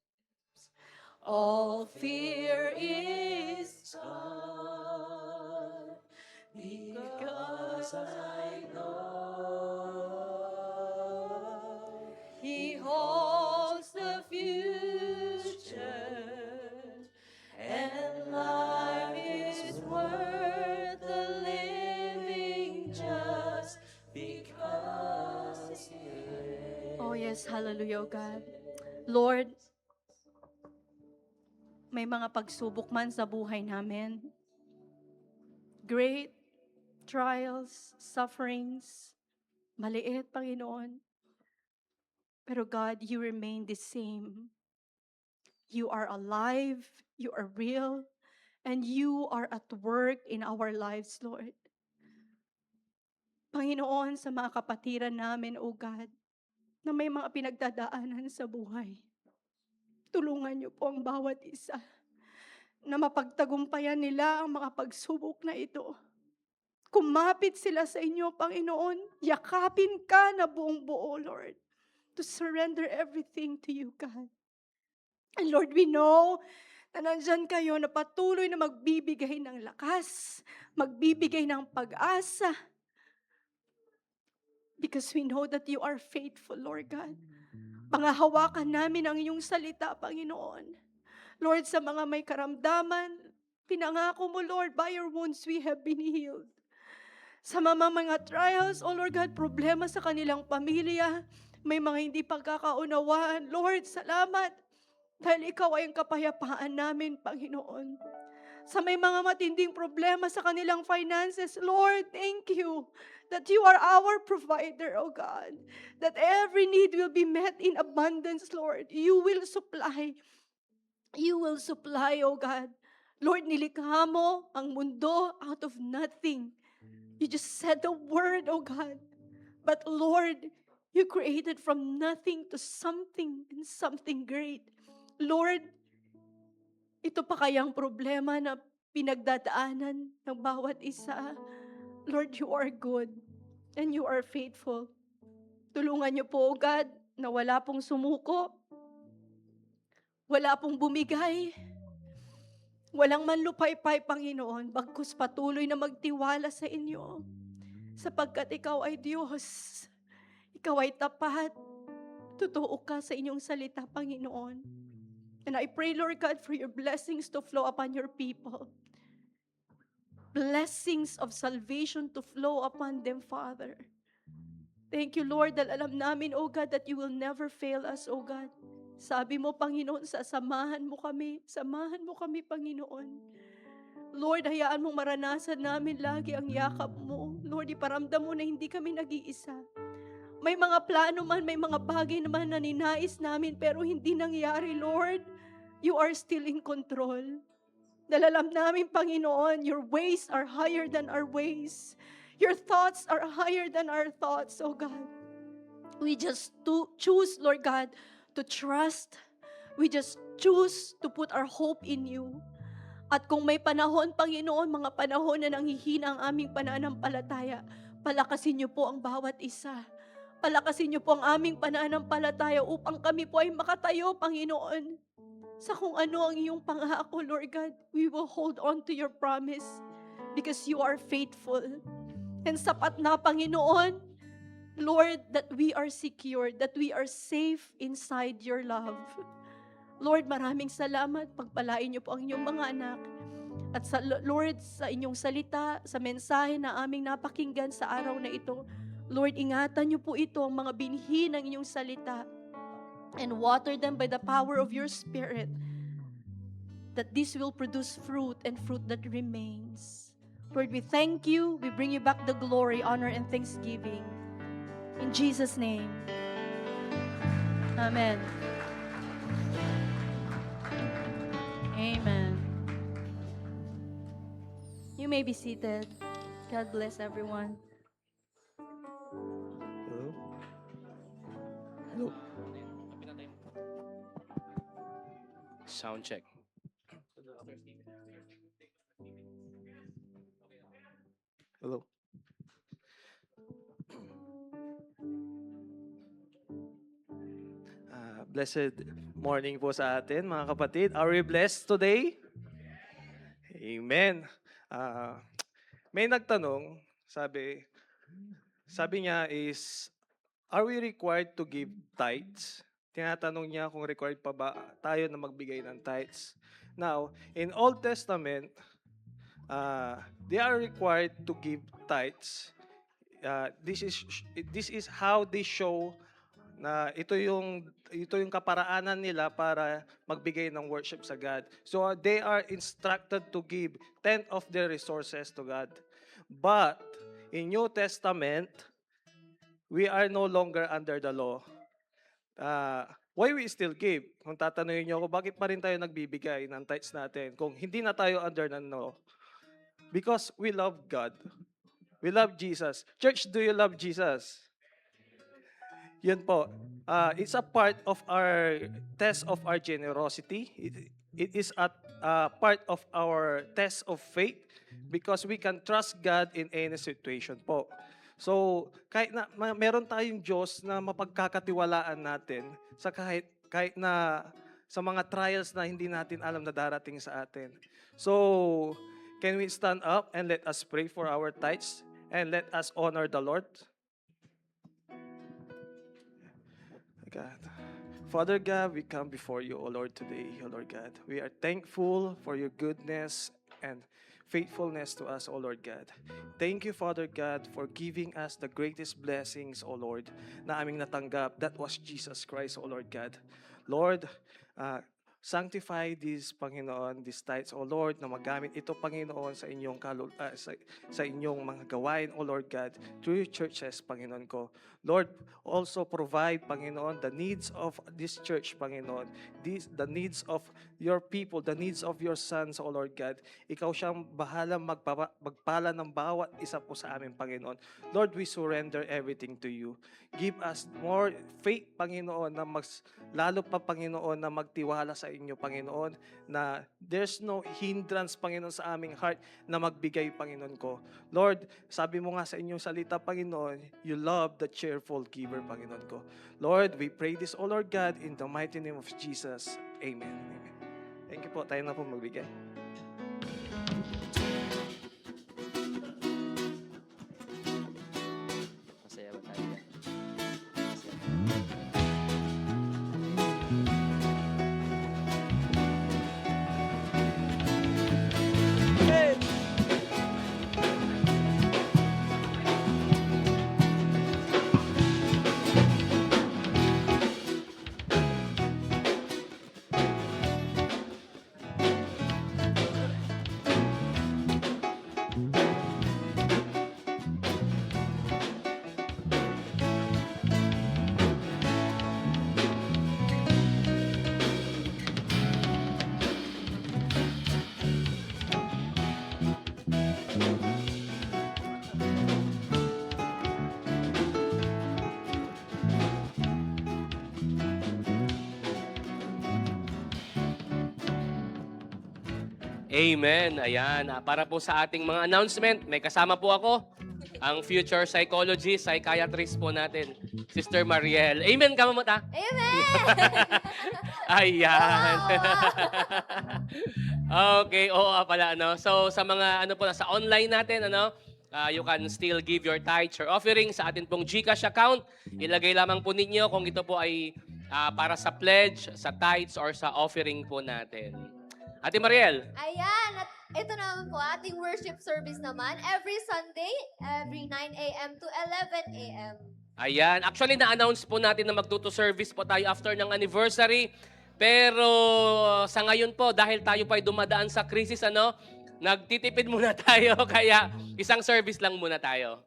S3: All fear is gone. Because I know He holds the future, and life is worth the living just because He lives. Oh yes, hallelujah, oh God. Lord, may mga pagsubok man sa buhay namin. Great trials, sufferings, maliit, Panginoon. Pero God, you remain the same. You are alive, you are real, and you are at work in our lives, Lord. Panginoon, sa mga kapatiran namin, O God, na may mga pinagdadaanan sa buhay, tulungan niyo po ang bawat isa na mapagtagumpayan nila ang mga pagsubok na ito. Kumapit sila sa inyo, Panginoon. Yakapin ka na buong buo, Lord, to surrender everything to you, God. And Lord, we know na nandyan kayo na patuloy na magbibigay ng lakas, magbibigay ng pag-asa, because we know that you are faithful, Lord God. Pangahawakan namin ang iyong salita, Panginoon. Lord, sa mga may karamdaman, pinangako mo, Lord, by your wounds we have been healed. Sa mga trials, oh Lord God, problema sa kanilang pamilya, may mga hindi pagkakaunawaan. Lord, salamat dahil ikaw ay ang kapayapaan namin, Panginoon. Sa may mga matinding problema sa kanilang finances, Lord, thank you that you are our provider, oh God. That every need will be met in abundance, Lord. You will supply. You will supply, oh God. Lord, nilikha mo ang mundo out of nothing. You just said the word, oh God. But Lord, you created from nothing to something and something great. Lord, ito pa kayang problema na pinagdadaanan ng bawat isa. Lord, you are good and you are faithful. Tulungan niyo po, oh God, na wala pong sumuko, wala pong bumigay, walang manlupaypay, Panginoon, bagkus patuloy na magtiwala sa inyo. Sapagkat ikaw ay Diyos, ikaw ay tapat, totoo ka sa inyong salita, Panginoon. And I pray, Lord God, for your blessings to flow upon your people. Blessings of salvation to flow upon them, Father. Thank you, Lord, dahil alam namin, oh God, that you will never fail us, oh God. Sabi mo, Panginoon, samahan mo kami, Panginoon. Lord, hayaan mong maranasan namin lagi ang yakap mo. Lord, iparamdam mo na hindi kami nag-iisa. May mga plano man, may mga bagay naman na ninais namin pero hindi nangyari, Lord. You are still in control. Dalalam namin, Panginoon, your ways are higher than our ways. Your thoughts are higher than our thoughts, oh God. We just choose, Lord God, to trust. We just choose to put our hope in you. At kung may panahon, Panginoon, mga panahon na nanghihina ang aming pananampalataya, palakasin niyo po ang bawat isa. Palakasin niyo po ang aming pananampalataya upang kami po ay makatayo, Panginoon. Sa kung ano ang iyong pangako, Lord God, we will hold on to your promise because you are faithful. And sapat na, Panginoon, Lord, that we are secure, that we are safe inside your love. Lord, maraming salamat. Pagpalain niyo po ang inyong mga anak. At Lord, sa inyong salita, sa mensahe na aming napakinggan sa araw na ito, Lord, ingatan niyo po ito, ang mga binhi ng inyong salita, and water them by the power of your Spirit, that this will produce fruit and fruit that remains. Lord, we thank you. We bring you back the glory, honor, and thanksgiving. In Jesus' name. Amen. Amen. You may be seated. God bless everyone.
S4: Hello? Hello? Sound check. Hello? Blessed morning po sa atin, mga kapatid. Are we blessed today? Amen. May nagtanong, sabi niya is, are we required to give tithes? Tinatanong niya kung required pa ba tayo na magbigay ng tithes. Now, in Old Testament, they are required to give tithes. This is how they show na ito yung kaparaanan nila para magbigay ng worship sa God. So they are instructed to give 10 of their resources to God. But in New Testament, we are no longer under the law. Why we still give? Kung tatanungin niyo ako, bakit pa rin tayo nagbibigay ng tithes natin kung hindi na tayo under the law? Because we love God. We love Jesus. Church, do you love Jesus? Yun po. It's a part of our test of our generosity. It is a part of our test of faith because we can trust God in any situation po. So, kahit na meron tayong Diyos na mapagkakatiwalaan natin sa kahit na sa mga trials na hindi natin alam na darating sa atin. So, can we stand up and let us pray for our tithes and let us honor the Lord? God. Father God, we come before you, O Lord, today, O Lord God. We are thankful for your goodness and faithfulness to us, O Lord God. Thank you, Father God, for giving us the greatest blessings, O Lord, na aming natanggap. That was Jesus Christ, O Lord God. Lord, sanctify this, Panginoon, these tithes, O Lord, na magamit ito, Panginoon, sa inyong sa inyong mga gawain, O Lord God, through your churches, Panginoon ko. Lord, also provide, Panginoon, the needs of this church, Panginoon, the needs of your people, the needs of your sons, O Lord God. Ikaw siyang bahala magpala ng bawat isa po sa amin, Panginoon. Lord, we surrender everything to you. Give us more faith, Panginoon, na lalo pa, Panginoon, na magtiwala sa inyo, Panginoon, na there's no hindrance, Panginoon, sa aming heart na magbigay, Panginoon ko. Lord, sabi mo nga sa inyong salita, Panginoon, you love the cheerful giver, Panginoon ko. Lord, we pray this, O Lord God, in the mighty name of Jesus. Amen. Amen. Thank you po. Tayo na po magbigay.
S5: Masaya ba tayo? Amen. Ayan. Para po sa ating mga announcement, may kasama po ako, ang future psychologist, psychiatrist po natin, Sister Mariel. Amen ka, mamata?
S2: Amen!
S5: Ayan. Okay, oo pala, ano. So, sa mga, ano po, sa online natin, ano, you can still give your tithes or offering sa atin pong GCash account. Ilagay lamang po ninyo kung ito po ay para sa pledge, sa tithes, or sa offering po natin. Ate Mariel.
S2: Ayan, at ito naman po, ating worship service naman, every Sunday, every 9 a.m. to 11 a.m.
S5: Ayan. Actually, na-announce po natin na magtuto service po tayo after ng anniversary. Pero sa ngayon po, dahil tayo pa ay dumadaan sa krisis, ano, nagtitipid muna tayo. Kaya isang service lang muna tayo.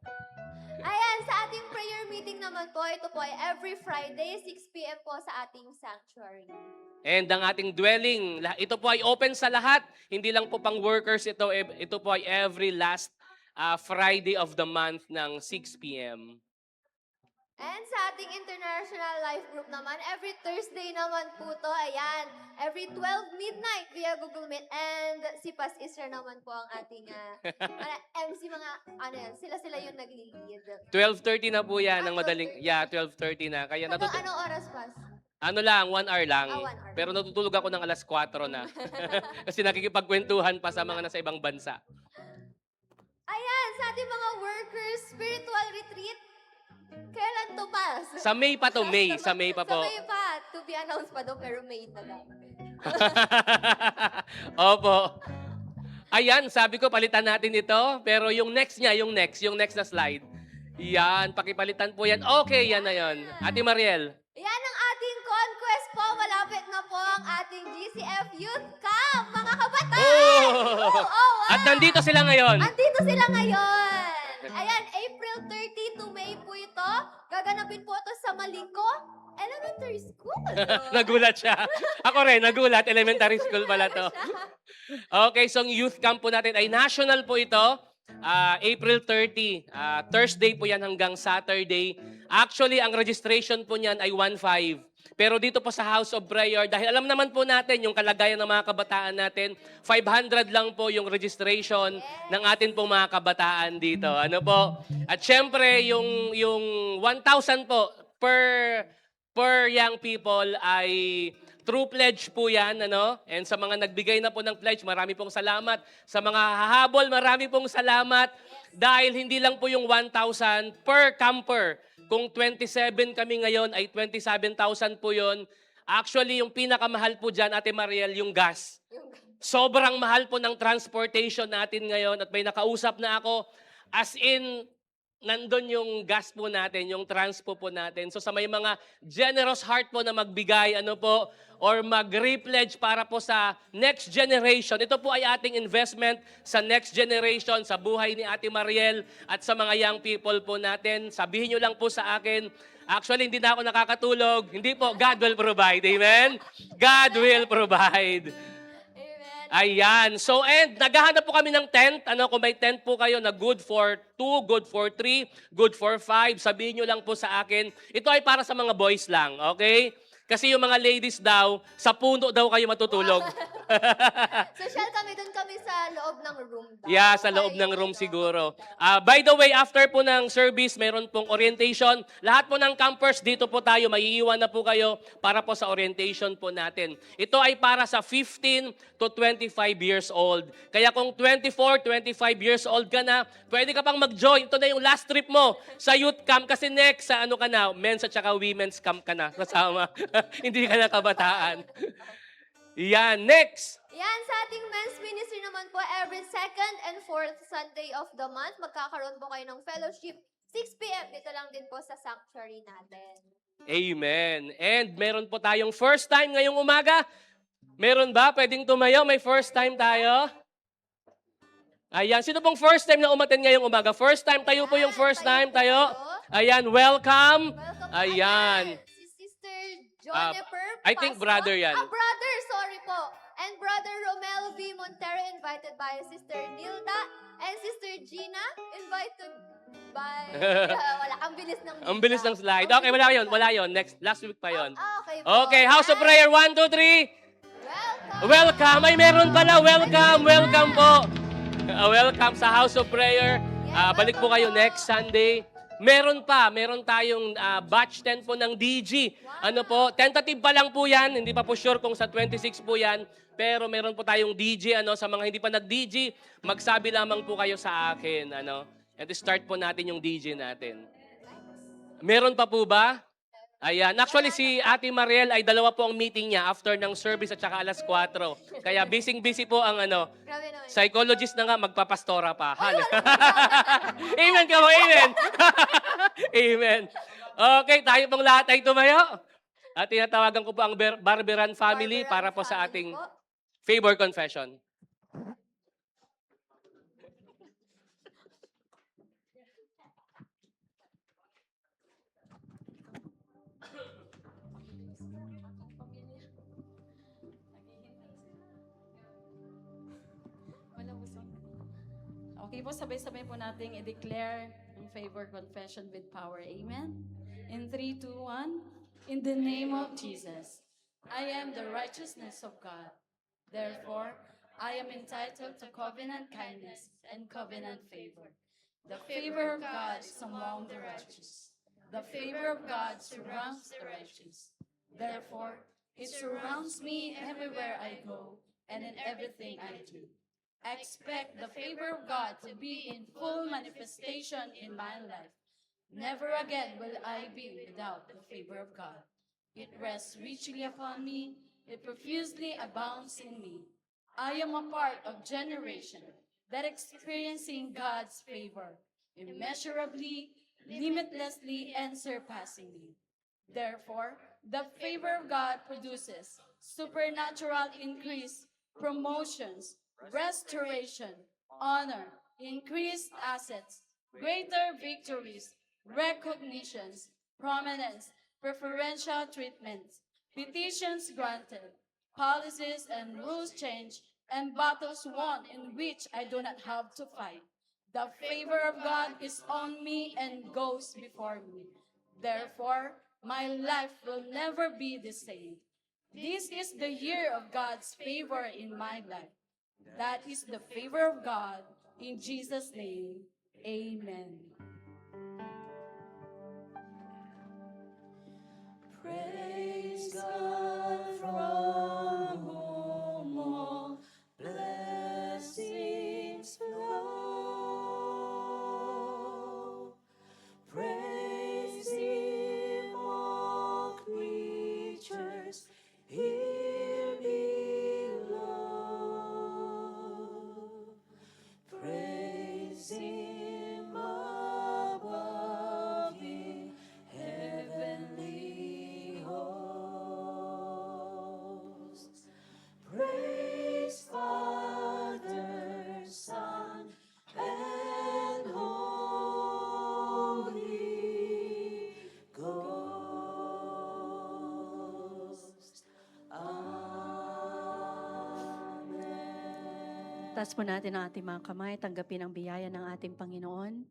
S2: Ayan, sa ating prayer meeting naman po, ito po ay every Friday, 6 p.m. po sa ating sanctuary.
S5: And ang ating dwelling, ito po ay open sa lahat. Hindi lang po pang workers ito. Ito po ay every last Friday of the month ng 6 p.m.
S2: And sa ating international life group naman, every Thursday naman po to, ayan, every 12 midnight via Google Meet. And si Pas Isra naman po ang ating MC, mga, ano yan, sila yung nag-lead.
S5: 12:30 na po yan, ng
S2: 12:30.
S5: madaling, 12:30 na. Kaya
S2: Hanggang anong oras, Pas?
S5: ano lang, 1 hour lang.
S2: 1 hour.
S5: Pero natutulog ako ng alas 4 na. Kasi nakikipagkwentuhan pa sa mga nasa ibang bansa.
S2: Ayan, sa ating mga workers, spiritual retreat, kailan to, Pas?
S5: Sa May pa to, May. Sa May pa po.
S2: Sa May pa. To be announced pa doon, pero May na lang.
S5: Opo. Ayan, sabi ko palitan natin ito. Pero yung next niya, yung next na slide. Yan, pakipalitan po yan. Okay, yan na yon. Ate Mariel.
S2: Yan ang ating conquest po. Malapit na po ang ating GCF Youth Camp, mga kabataan!
S5: Oh!
S2: wow!
S5: At nandito sila ngayon.
S2: Andito sila ngayon. Ayan, April 30 to May po ito. Gaganapin po ito sa Maliko Elementary School.
S5: Nagulat siya. Ako rin, nagulat. Elementary school pala to. Okay, so ang youth camp po natin ay national po ito. April 30. Thursday po yan hanggang Saturday. Actually, ang registration po niyan ay 1.5. Pero dito po sa House of Prayer, dahil alam naman po natin yung kalagayan ng mga kabataan natin, 500 lang po yung registration ng atin pong mga kabataan dito. Ano po? At syempre, yung 1,000 po per young people ay true pledge po yan, ano? And sa mga nagbigay na po ng pledge, marami pong salamat. Sa mga hahabol, marami pong salamat. Dahil hindi lang po yung 1,000 per camper. Kung 27 kami ngayon, ay 27,000 po yun. Actually, yung pinakamahal po dyan, Ate Mariel, yung gas. Sobrang mahal po ng transportation natin ngayon. At may nakausap na ako, as in, nandun yung gas po natin, yung transpo po natin. So sa may mga generous heart po na magbigay, ano po, or mag-repledge para po sa next generation. Ito po ay ating investment sa next generation, sa buhay ni Ate Mariel at sa mga young people po natin. Sabihin nyo lang po sa akin, actually hindi na ako nakakatulog. Hindi po, God will provide. Amen? God will provide.
S2: Amen.
S5: Ayan. So, and naghahanap po kami ng tent. Ano, kung may tent po kayo na good for 2, good for 3, good for 5, sabihin nyo lang po sa akin. Ito ay para sa mga boys lang, okay? Kasi yung mga ladies daw, sa puno daw kayo matutulog.
S2: Social kami, dun kami sa loob ng room.
S5: Yeah, sa loob ng room siguro. By the way, after po ng service, meron pong orientation. Lahat po ng campers, dito po tayo, maiiwan na po kayo para po sa orientation po natin. Ito ay para sa 15 to 25 years old. Kaya kung 24, 25 years old ka na, pwede ka pang mag-join. Ito na yung last trip mo sa youth camp kasi next sa ano ka na, men's at saka women's camp ka na kasama. Hindi ka na kabataan. Yan, next.
S2: Yan, sa ating men's ministry naman po, every second and fourth Sunday of the month, magkakaroon po kayo ng fellowship, 6 p.m. Dito lang din po sa sanctuary natin.
S5: Amen. And meron po tayong first time ngayong umaga. Meron ba? Pwedeng tumayo? May first time tayo? Ayan. Sino pong first time na umaten ngayong umaga? First time, tayo po yung first time. Tayo. Ayan, welcome.
S2: Welcome.
S5: Ayan.
S2: Si Sister Joniper
S5: I think
S2: Pascual.
S5: brother yan.
S2: Brother, sorry po. And Brother Romel V. Montero invited by Sister Nilda. And Sister Gina invited by... wala, ang bilis ng...
S5: Ang bilis ng slide. Okay, wala yon. Wala yon. Next, last week pa yon.
S2: Okay po.
S5: Okay, House of Prayer, 1, 2, 3.
S2: Welcome.
S5: Welcome! Ay, meron pala. Welcome! Welcome po! Welcome sa House of Prayer. Balik po kayo next Sunday. Meron tayong batch 10 po ng DG. Ano po, tentative pa lang po yan. Hindi pa po sure kung sa 26 po yan. Pero meron po tayong DJ. Sa mga hindi pa nag-DJ, magsabi lamang po kayo sa akin. And start po natin yung DJ natin. Meron pa po ba? Ayan. Actually, si Ate Mariel ay dalawa po ang meeting niya after ng service at saka alas 4. Kaya busy po ang psychologist na nga, magpapastora pa. Amen ka mo, amen. Amen. Okay, tayo pong lahat ay tumayo. At tinatawagan ko po ang Barberan family para po sa ating favor confession.
S6: Okay po, sabay-sabay po nating i-declare ang favor confession with power. Amen? In 3, 2, 1. In the name of Jesus, I am the righteousness of God. Therefore, I am entitled to covenant kindness and covenant favor. The favor of God is among the righteous. The favor of God surrounds the righteous. Therefore, it surrounds me everywhere I go and in everything I do. I expect the favor of God to be in full manifestation in my life. Never again will I be without the favor of God. It rests richly upon me. It profusely abounds in me. I am a part of generation that experiencing God's favor immeasurably, limitlessly, and surpassingly. Therefore, the favor of God produces supernatural increase, promotions, restoration, honor, increased assets, greater victories, recognitions, prominence, preferential treatments, petitions granted, policies and rules changed, and battles won in which I do not have to fight. The favor of God is on me and goes before me. Therefore, my life will never be the same. This is the year of God's favor in my life. That is the favor of God. In Jesus' name, amen.
S2: Praise God from whom all blessings flow. Praise Him, all creatures here below. Praise Him above in heavenly hosts. Praise Father, Son, and Holy Ghost. Amen.
S3: Taas po natin ang ating mga kamay, tanggapin ang biyaya ng ating Panginoon.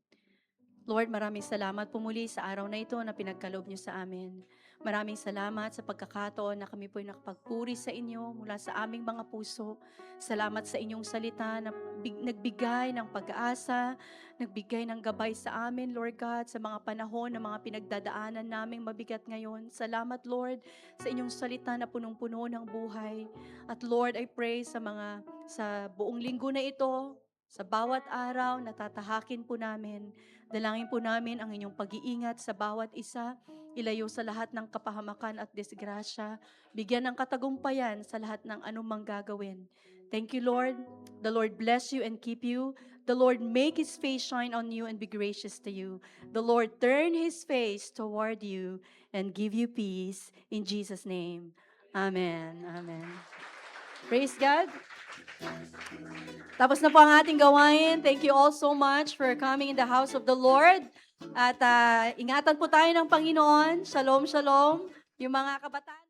S3: Lord, maraming salamat po muli sa araw na ito na pinagkaloob niyo sa amin. Maraming salamat sa pagkakataon na kami po'y nakapagpuri sa inyo mula sa aming mga puso. Salamat sa inyong salita na nagbigay ng pag-asa, nagbigay ng gabay sa amin, Lord God, sa mga panahon na mga pinagdadaanan naming mabigat ngayon. Salamat, Lord, sa inyong salita na punong-puno ng buhay. At Lord, I pray sa buong linggo na ito, sa bawat araw, natatahakin po namin. Dalangin po namin ang inyong pag-iingat sa bawat isa, ilayo sa lahat ng kapahamakan at disgrasya, bigyan ng katagumpayan sa lahat ng anumang gagawin. Thank you, Lord. The Lord bless you and keep you. The Lord make His face shine on you and be gracious to you. The Lord turn His face toward you and give you peace. In Jesus' name. Amen. Amen. Praise God. Tapos na po ang ating gawain. Thank you all so much for coming in the house of the Lord. At ingatan po tayo ng Panginoon. Shalom, shalom. Yung mga kabataan.